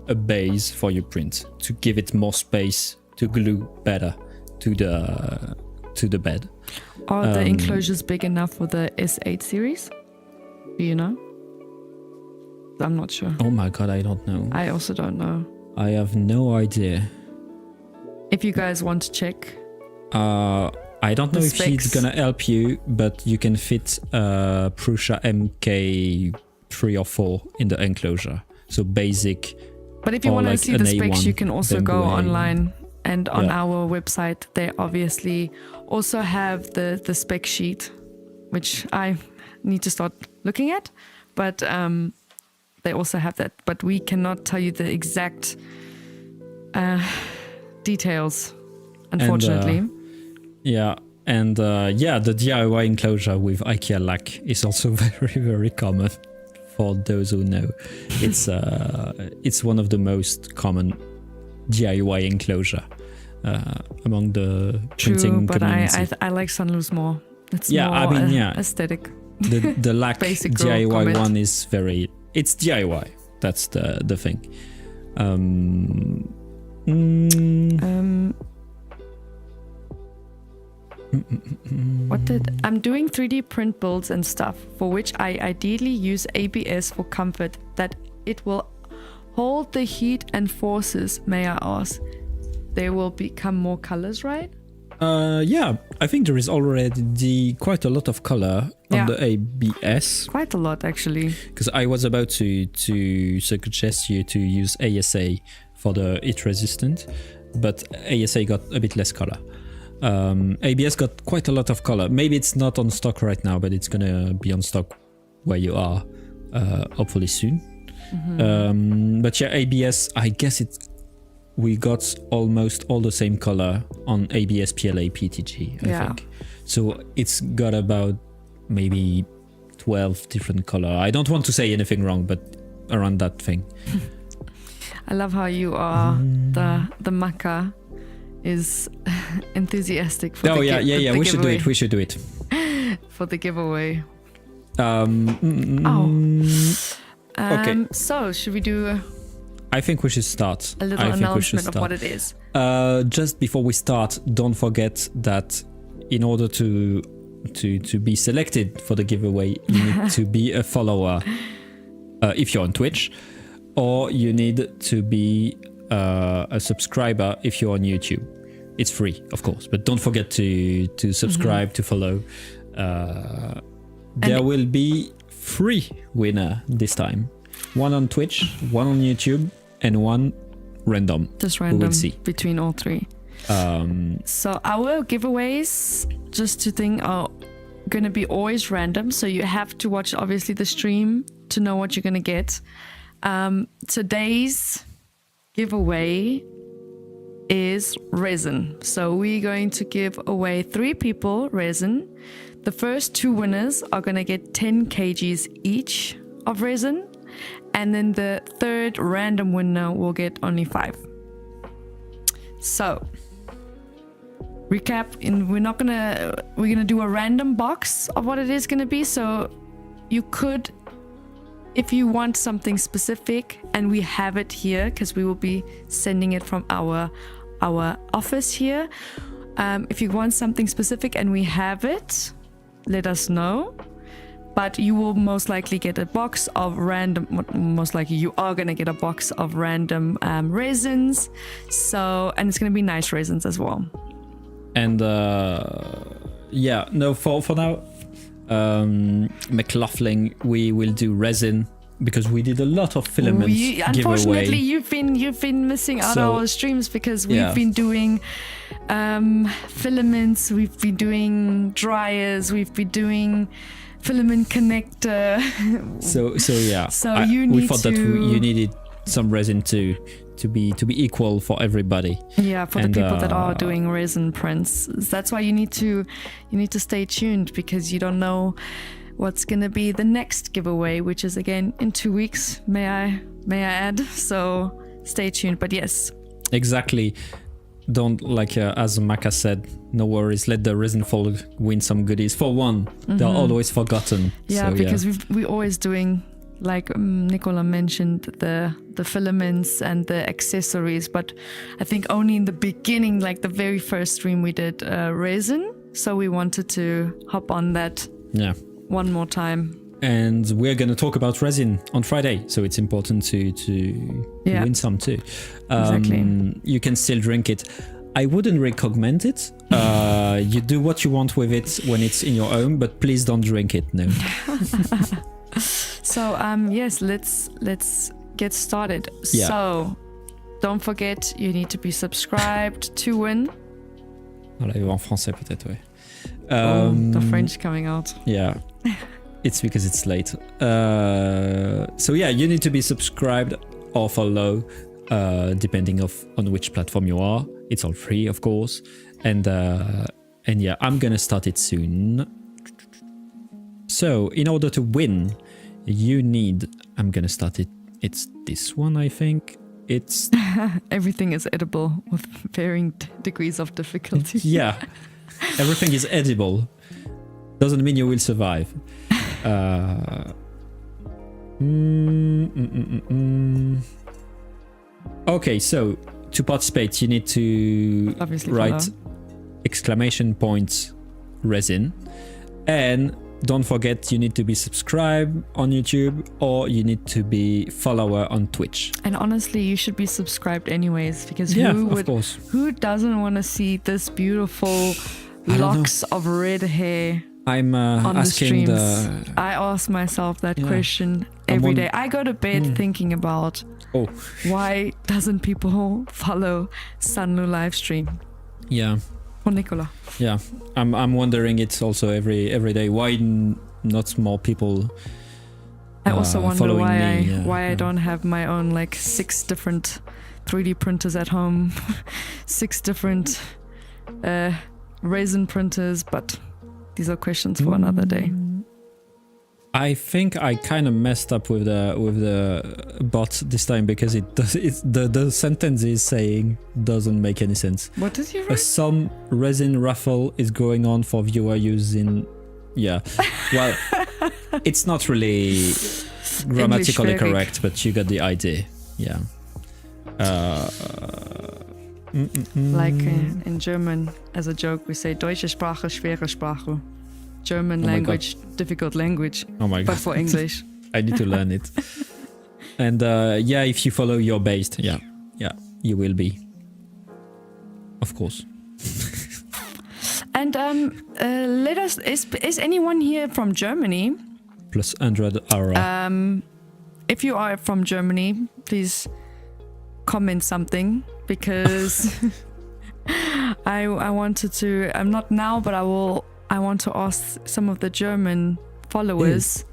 a base for your print to give it more space to glue better to the bed. Are the enclosures big enough for the S8 series? Do you know? I'm not sure. Oh my god, I don't know. I also don't know. I have no idea. If you guys want to check. I don't know if she's gonna help you, but you can fit Prusa MK3 or 4 in the enclosure. So basic. But if you want to see the specs, you can also go online, and on our website they obviously also have the spec sheet, which I need to start looking at. But they also have that. But we cannot tell you the exact details, unfortunately. And the DIY enclosure with IKEA lac is also very, very common. For those who know, it's one of the most common DIY enclosure among the printing community. But I like Sunlu's more. It's more aesthetic. The lac DIY one is it's DIY. That's the thing. I'm doing 3D print builds and stuff, for which I ideally use ABS for comfort, that it will hold the heat and forces. May I ask, there will become more colors, right? Yeah, I think there is already quite a lot of color on the ABS. Quite a lot, actually. Because I was about to suggest you to use ASA for the heat resistant, but ASA got a bit less color. ABS got quite a lot of color. Maybe it's not on stock right now, but it's gonna be on stock where you are, hopefully soon. But yeah, ABS, I guess we got almost all the same color on ABS, PLA, PTG, I think. So it's got about maybe 12 different color. I don't want to say anything wrong, but around that thing. I love how you are the maca is enthusiastic for we should do it. We should do it for the giveaway. Okay. So should we do I think we should start. A little announcement of what it is. Just before we start, don't forget that in order to be selected for the giveaway, you need to be a follower if you're on Twitch, or you need to be a subscriber if you're on YouTube. It's free, of course, but don't forget to subscribe, to follow. There will be 3 winner this time. 1 on Twitch, 1 on YouTube, and 1 random. Just random we will see. Between all 3. So our giveaways, just to think, are going to be always random. So you have to watch, obviously, the stream to know what you're going to get. Today's giveaway is resin. So we're going to give away 3 people resin. The first 2 winners are going to get 10 kgs each of resin. And then the third random winner will get only 5. So, recap, we're gonna do a random box of what it is gonna be. So you could, if you want something specific, and we have it here because we will be sending it from our office here. If you want something specific and we have it, let us know. But you will most likely get a box of random, most likely you are going to get a box of random resins. So, and it's going to be nice resins as well. And for now, McLaughlin, we will do resin because we did a lot of filaments unfortunately, giveaway. you've been missing out on our streams because we've been doing filaments, we've been doing dryers, we've been doing filament connector. We thought that you needed some resin to be equal for everybody. Yeah, for the people that are doing resin prints. That's why you need to stay tuned, because you don't know what's gonna be the next giveaway, which is again in 2 weeks. May I add? So stay tuned. But yes, exactly. Don't, like as Maka said, no worries, let the resin fall win some goodies. For one, they're always forgotten. Yeah, so, because we're always doing, like Nicola mentioned, the filaments and the accessories, but I think only in the beginning, like the very first stream, we did resin. So we wanted to hop on that one more time. And we're going to talk about resin on Friday, so it's important to win some too. Exactly. You can still drink it. I wouldn't recommend it. You do what you want with it when it's in your home, but please don't drink it. No. So yes, let's get started. Yeah. So don't forget, you need to be subscribed to win. En français peut-être, ouais. The French coming out. Yeah. It's because it's late. So yeah, you need to be subscribed or follow, depending on which platform you are. It's all free, of course. And yeah, I'm gonna start it soon. So in order to win, I'm gonna start it. It's this one, I think. It's everything is edible with varying degrees of difficulty. Yeah, everything is edible. Doesn't mean you will survive. Okay, so to participate, you need to write exclamation points resin, and don't forget you need to be subscribed on YouTube, or you need to be follower on Twitch. And honestly, you should be subscribed anyways, because who doesn't want to see this beautiful locks of red hair? I'm asking I ask myself that question every day. I go to bed thinking about why doesn't people follow Sanlu live stream? Yeah. Or Nicola. Yeah, I'm wondering it also every day. Why not more people? I also wonder why I don't have my own 6 different 3D printers at home, 6 different resin printers, but these are questions for another day. I think I kind of messed up with the bot this time, because the sentence is saying doesn't make any sense. What did you write? Some resin raffle is going on for viewer using. Yeah, well, it's not really grammatically correct, but you got the idea. Yeah. Like in German, as a joke, we say Deutsche Sprache, schwere Sprache. German language, difficult language. Oh my god. But for English. I need to learn it. And yeah, if you follow your based, yeah, you will be. Of course. And let us, is anyone here from Germany? Plus 100 euro. If you are from Germany, please comment something, because I wanted to, I'm not now, but I want to ask some of the German followers,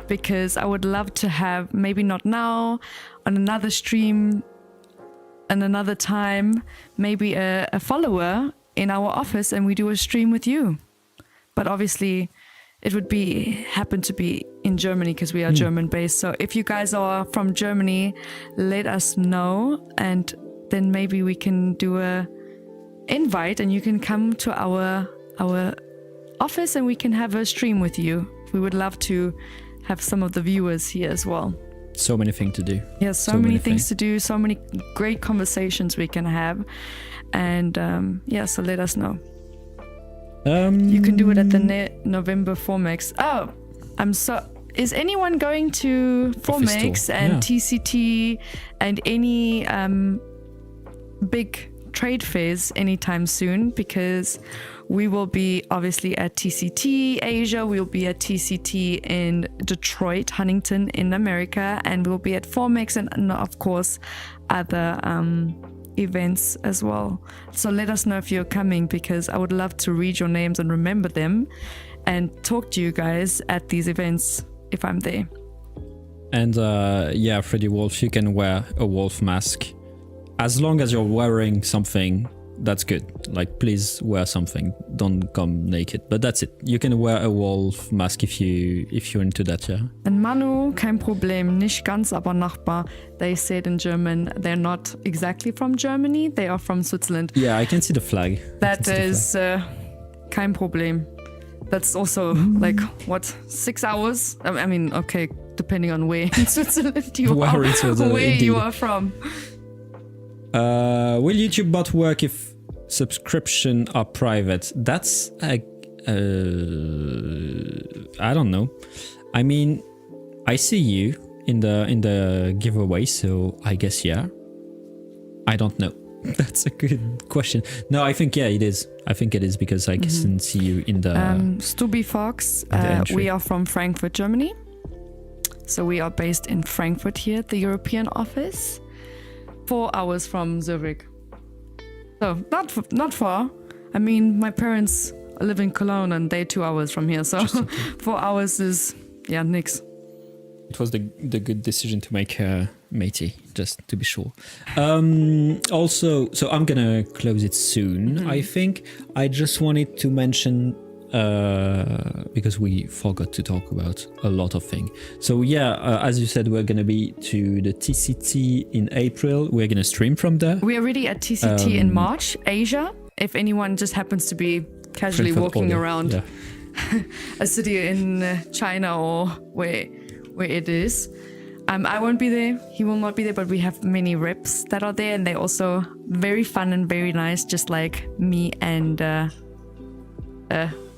because I would love to have, maybe not now, on another stream, and another time, maybe a follower in our office, and we do a stream with you. But obviously it would happen to be in Germany, because we are German based. So if you guys are from Germany, let us know, and then maybe we can do a invite, and you can come to our office, and we can have a stream with you. We would love to have some of the viewers here as well. So many things to do. Yes, so many things to do, so many great conversations we can have. And so let us know. You can do it at the November Formex. Oh, is anyone going to Formex and TCT and any big trade fairs anytime soon? Because we will be obviously at TCT Asia, we'll be at TCT in Detroit, Huntington in America, and we'll be at Formex and of course other events as well. So let us know if you're coming, because I would love to read your names and remember them and talk to you guys at these events if I'm there. And Freddy Wolf, you can wear a wolf mask as long as you're wearing something. That's good. Like, please wear something. Don't come naked. But that's it. You can wear a wolf mask if you're into that, yeah. And Manu, kein Problem, nicht ganz, aber Nachbar. They said in German, they're not exactly from Germany. They are from Switzerland. Yeah, I can see the flag. That is kein Problem. That's also like 6 hours? I mean, okay, depending on where in Switzerland you are from. Will YouTube bot work if subscription are private? That's I don't know. I mean, I see you in the giveaway, so I guess yeah. I don't know. That's a good question. No, I think it is. I think it is, because I can see you in the Stubby Fox. We are from Frankfurt, Germany. So we are based in Frankfurt here at the European office. 4 hours from Zurich. So not far. I mean, my parents live in Cologne and they're 2 hours from here. So 4 hours is, nix. It was the good decision to make, matey, just to be sure. Also, so I'm gonna close it soon. I think I just wanted to mention, because we forgot to talk about a lot of things. So as you said, we're going to be to the TCT in April. We're going to stream from there. We are already at TCT in March, Asia. If anyone just happens to be casually walking around a city in China or where it is. I won't be there. He will not be there, but we have many reps that are there, and they're also very fun and very nice, just like me and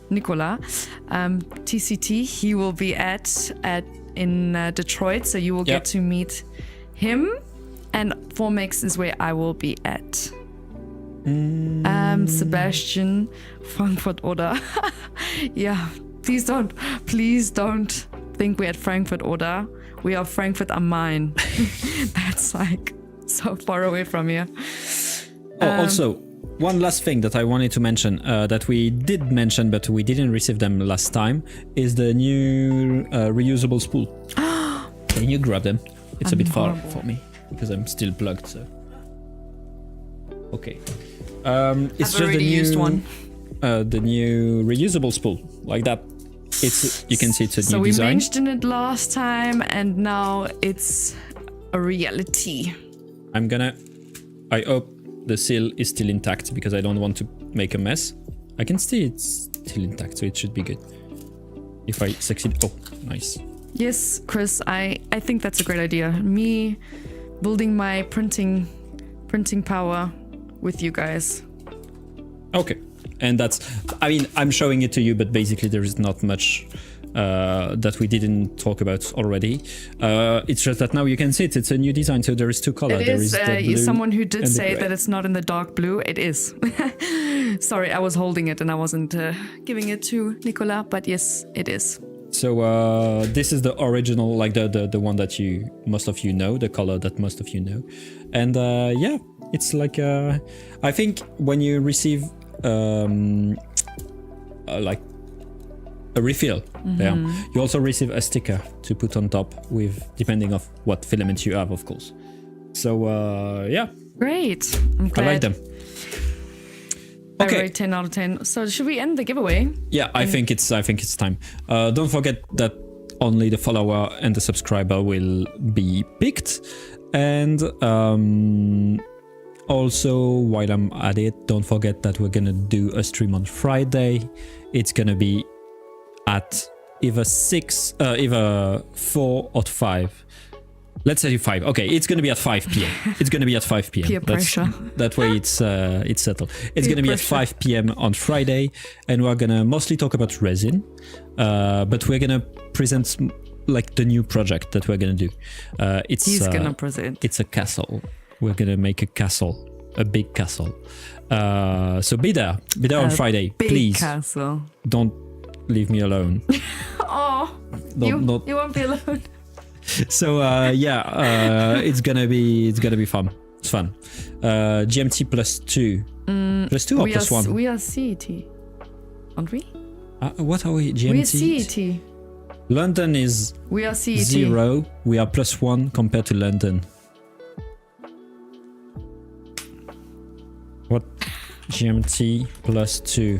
Nicola. TCT, he will be in Detroit, so you will get to meet him. And Formex is where I will be at. Sebastian, Frankfurt oder. Yeah, please don't think we're at Frankfurt oder. We are Frankfurt am Main. That's like so far away from here. Also, one last thing that I wanted to mention, that we did mention but we didn't receive them last time, is the new reusable spool. Can you grab them? It's a bit far for me because I'm still plugged. So okay, it's just the new one. The new reusable spool, like that. You can see it's a new design. So we mentioned it last time, and now it's a reality. I hope the seal is still intact, because I don't want to make a mess. I can see it's still intact, so it should be good. If I succeed. Oh, nice. Yes, Chris, I think that's a great idea. Me building my printing power with you guys. Okay. And that's, I mean, I'm showing it to you, but basically there is not much that we didn't talk about already. It's just that now you can see it. It's a new design, so there is 2 colors. It is, there is the blue someone who did and the say gray. that it's not in the dark blue. It is. Sorry, I was holding it and I wasn't giving it to Nicolas, but yes, it is. So this is the original, like the one that most of you know, the color that most of you know. And yeah, it's like, I think when you receive like a refill, you also receive a sticker to put on top with, depending of what filament you have, of course. So yeah, great. I'm glad. I like them. Okay. I rate 10 out of 10. So should we end the giveaway? Yeah, I think it's time. Don't forget that only the follower and the subscriber will be picked. And also, while I'm at it, don't forget that we're gonna do a stream on Friday. It's gonna be at either 4 or 5. Let's say 5. Okay, it's gonna be at 5 p.m. It's gonna be at 5 p.m. Peer pressure. That way it's settled. It's gonna be at 5 p.m. on Friday, and we're gonna mostly talk about resin, but we're gonna present like the new project that we're gonna do. He's gonna present. It's a castle. We're gonna make a castle, a big castle. So be there on Friday, big please. Castle. Don't leave me alone. Oh, you won't be alone. So yeah, it's gonna be fun. It's fun. GMT +2, +2 or +1? We are CET, aren't we? What are we? GMT. We are CET. London is. We are CET. 0. We are +1 compared to London. What? GMT +2.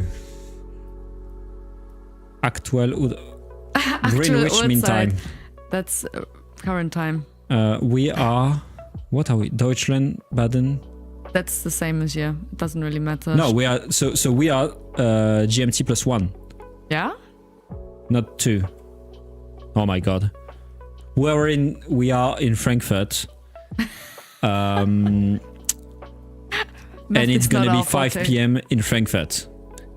Actual Greenwich Mean Time. That's current time. We are. What are we? Deutschland, Baden. That's the same as you. It doesn't really matter. No, we are. So we are GMT +1. Yeah. Not 2. Oh my god. We are in Frankfurt. And it's gonna be 5 p.m. in Frankfurt.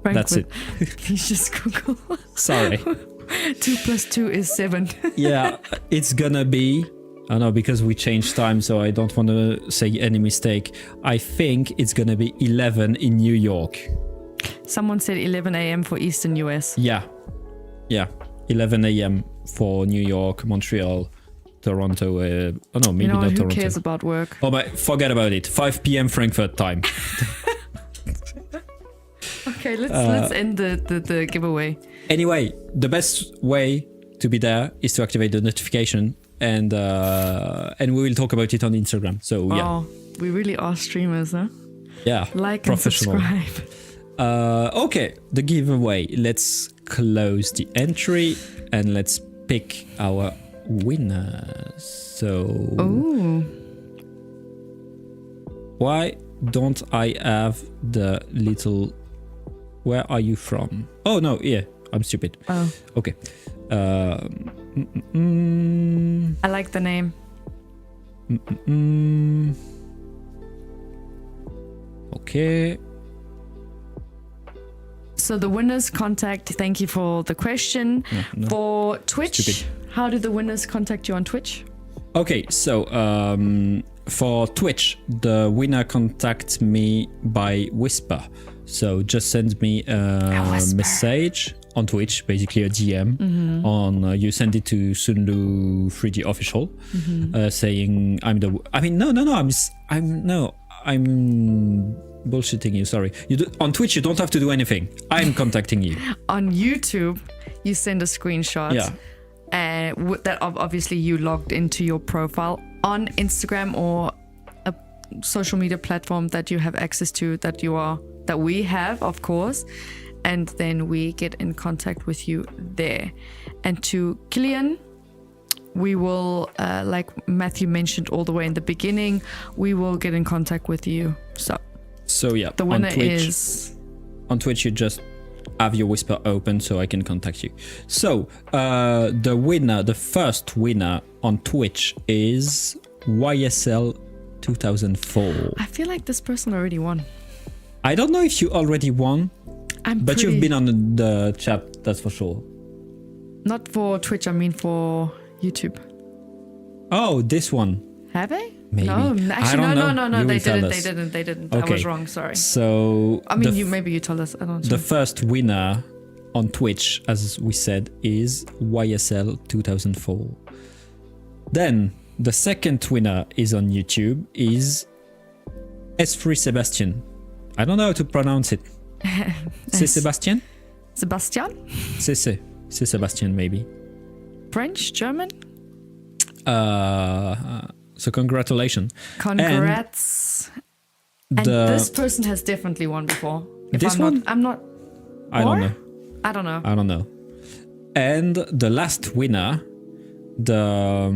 That's it. Please just Google. Sorry. 2 + 2 is 7. Yeah, it's gonna be. I know, because we changed time, so I don't want to say any mistake. I think it's gonna be 11 in New York. Someone said 11 a.m. for Eastern US. Yeah. 11 a.m. for New York, Montreal, Toronto. Oh no, maybe not Toronto. Who cares about work? Oh, but forget about it. 5 p.m. Frankfurt time. Okay, let's end the giveaway. Anyway, the best way to be there is to activate the notification, and we will talk about it on Instagram. So yeah. Oh, we really are streamers, huh? Yeah. Like and subscribe. Okay, the giveaway. Let's close the entry and let's pick our winners. So. Oh. Why don't I have the little? Where are you from? Oh no, yeah, I'm stupid. Oh. Okay. I like the name. Okay. So the winners contact. Thank you for the question. No. For Twitch, Stupid. how do the winners contact you on Twitch? Okay, so for Twitch, the winner contacts me by Whisper. So just send me a message on Twitch, basically a DM. You send it to Sunlu 3D official, saying I'm bullshitting you. Sorry, on Twitch you don't have to do anything. I'm contacting you. On YouTube, you send a screenshot. Yeah. That obviously you logged into your profile on Instagram or a social media platform that you have access to, that we have, of course, and then we get in contact with you there. And to Killian, we will, like Matthew mentioned all the way in the beginning, we will get in contact with you. So yeah, the winner is on Twitch. You just have your Whisper open so I can contact you. So the first winner on Twitch is YSL 2004. I feel like this person already won. I don't know if you already won, but you've been on the chat, that's for sure. Not for Twitch, I mean for YouTube. Oh, this one. Have they? Maybe. No, actually, no. They didn't. Okay. I was wrong. Sorry. So I mean, maybe you told us. I don't know. The first winner on Twitch, as we said, is YSL 2004. Then the second winner is on YouTube is S3 Sebastian. I don't know how to pronounce it. C'est Sebastian? Sebastian? C'est Sebastian, maybe. French? German? So congratulations. Congrats. And this person has definitely won before. I don't know. I don't know. And the last winner, the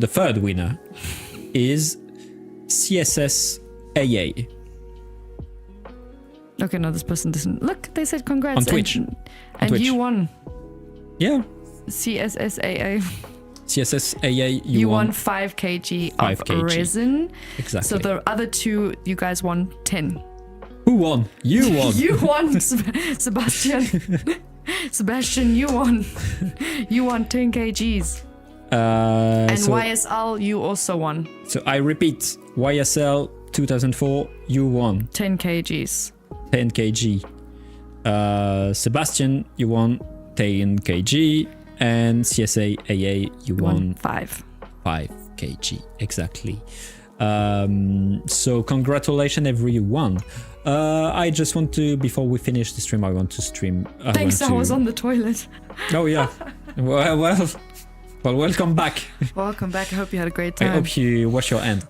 third winner is CSS AA. Okay, no, this person doesn't. Look, they said congrats. On Twitch. And you won. Yeah. CSSAA. CSSAA, you won 5 kg of resin. Exactly. So the other two, you guys won 10. Who won? You won. You won, Sebastian. Sebastian, you won. You won 10 kgs. And YSL, you also won. So I repeat, YSL 2004, you won. 10 kgs. 10 kg. Sebastian, you won 10 kg. And CSA AA, you won 5 kg. Exactly. So congratulations, everyone. I just want to, before we finish the stream, I want to stream. I was on the toilet. Oh, yeah. well, welcome back. Welcome back. I hope you had a great time. I hope you wash your hand.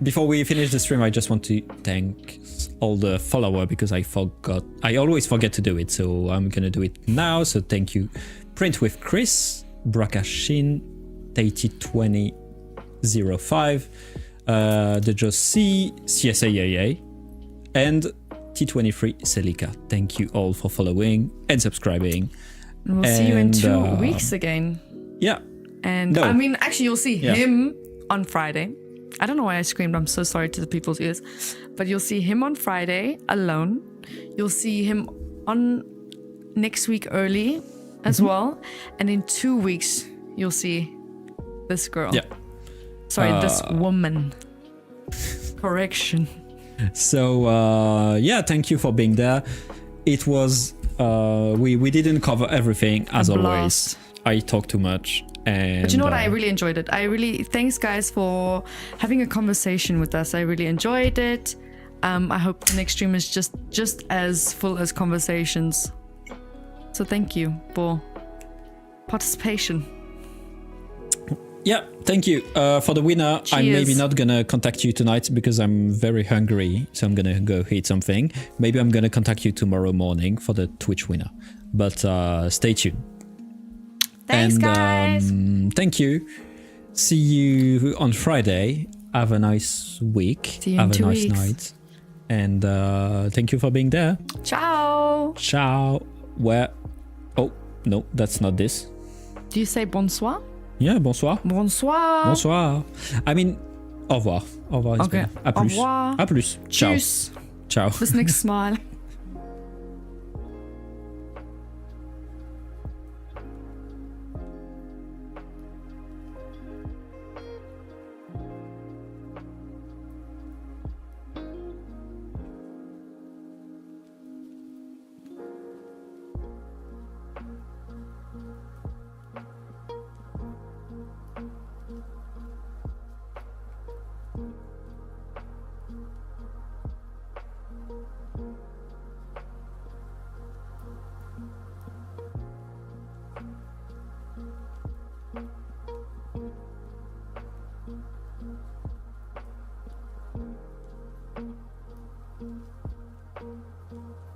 Before we finish the stream, I just want to thank all the followers because I always forget to do it, so I'm gonna do it now. So thank you, Print with Chris, Brakashin, Tate2005, the Josie, CSAAA, and T23 Celica. Thank you all for following and subscribing. And we'll see you in 2 weeks again. Yeah. And I mean, actually, you'll see him on Friday. I don't know why I screamed. I'm so sorry to the people's ears. But you'll see him on Friday alone. You'll see him on next week early as well. And in 2 weeks, you'll see this girl. Yeah. Sorry, this woman. Correction. So, thank you for being there. It was, we didn't cover everything as always. I talk too much. But you know what? I really enjoyed it. Thanks guys for having a conversation with us. I really enjoyed it. I hope the next stream is just as full as conversations. So thank you for participation. Yeah, thank you. For the winner, cheers. I'm maybe not gonna contact you tonight because I'm very hungry, so I'm gonna go eat something. Maybe I'm gonna contact you tomorrow morning for the Twitch winner. But stay tuned. Thanks, guys. Thank you. See you on Friday. Have a nice week. See you Have in 2 nice weeks. night. And thank you for being there. Ciao. Ciao. Where? Oh, no, that's not this. Do you say bonsoir? Yeah, bonsoir. Bonsoir. Bonsoir. I mean, au revoir. Au revoir. Okay. À plus. Au revoir. À plus. Ciao. Tschüss. Ciao. Bis nächstes Mal.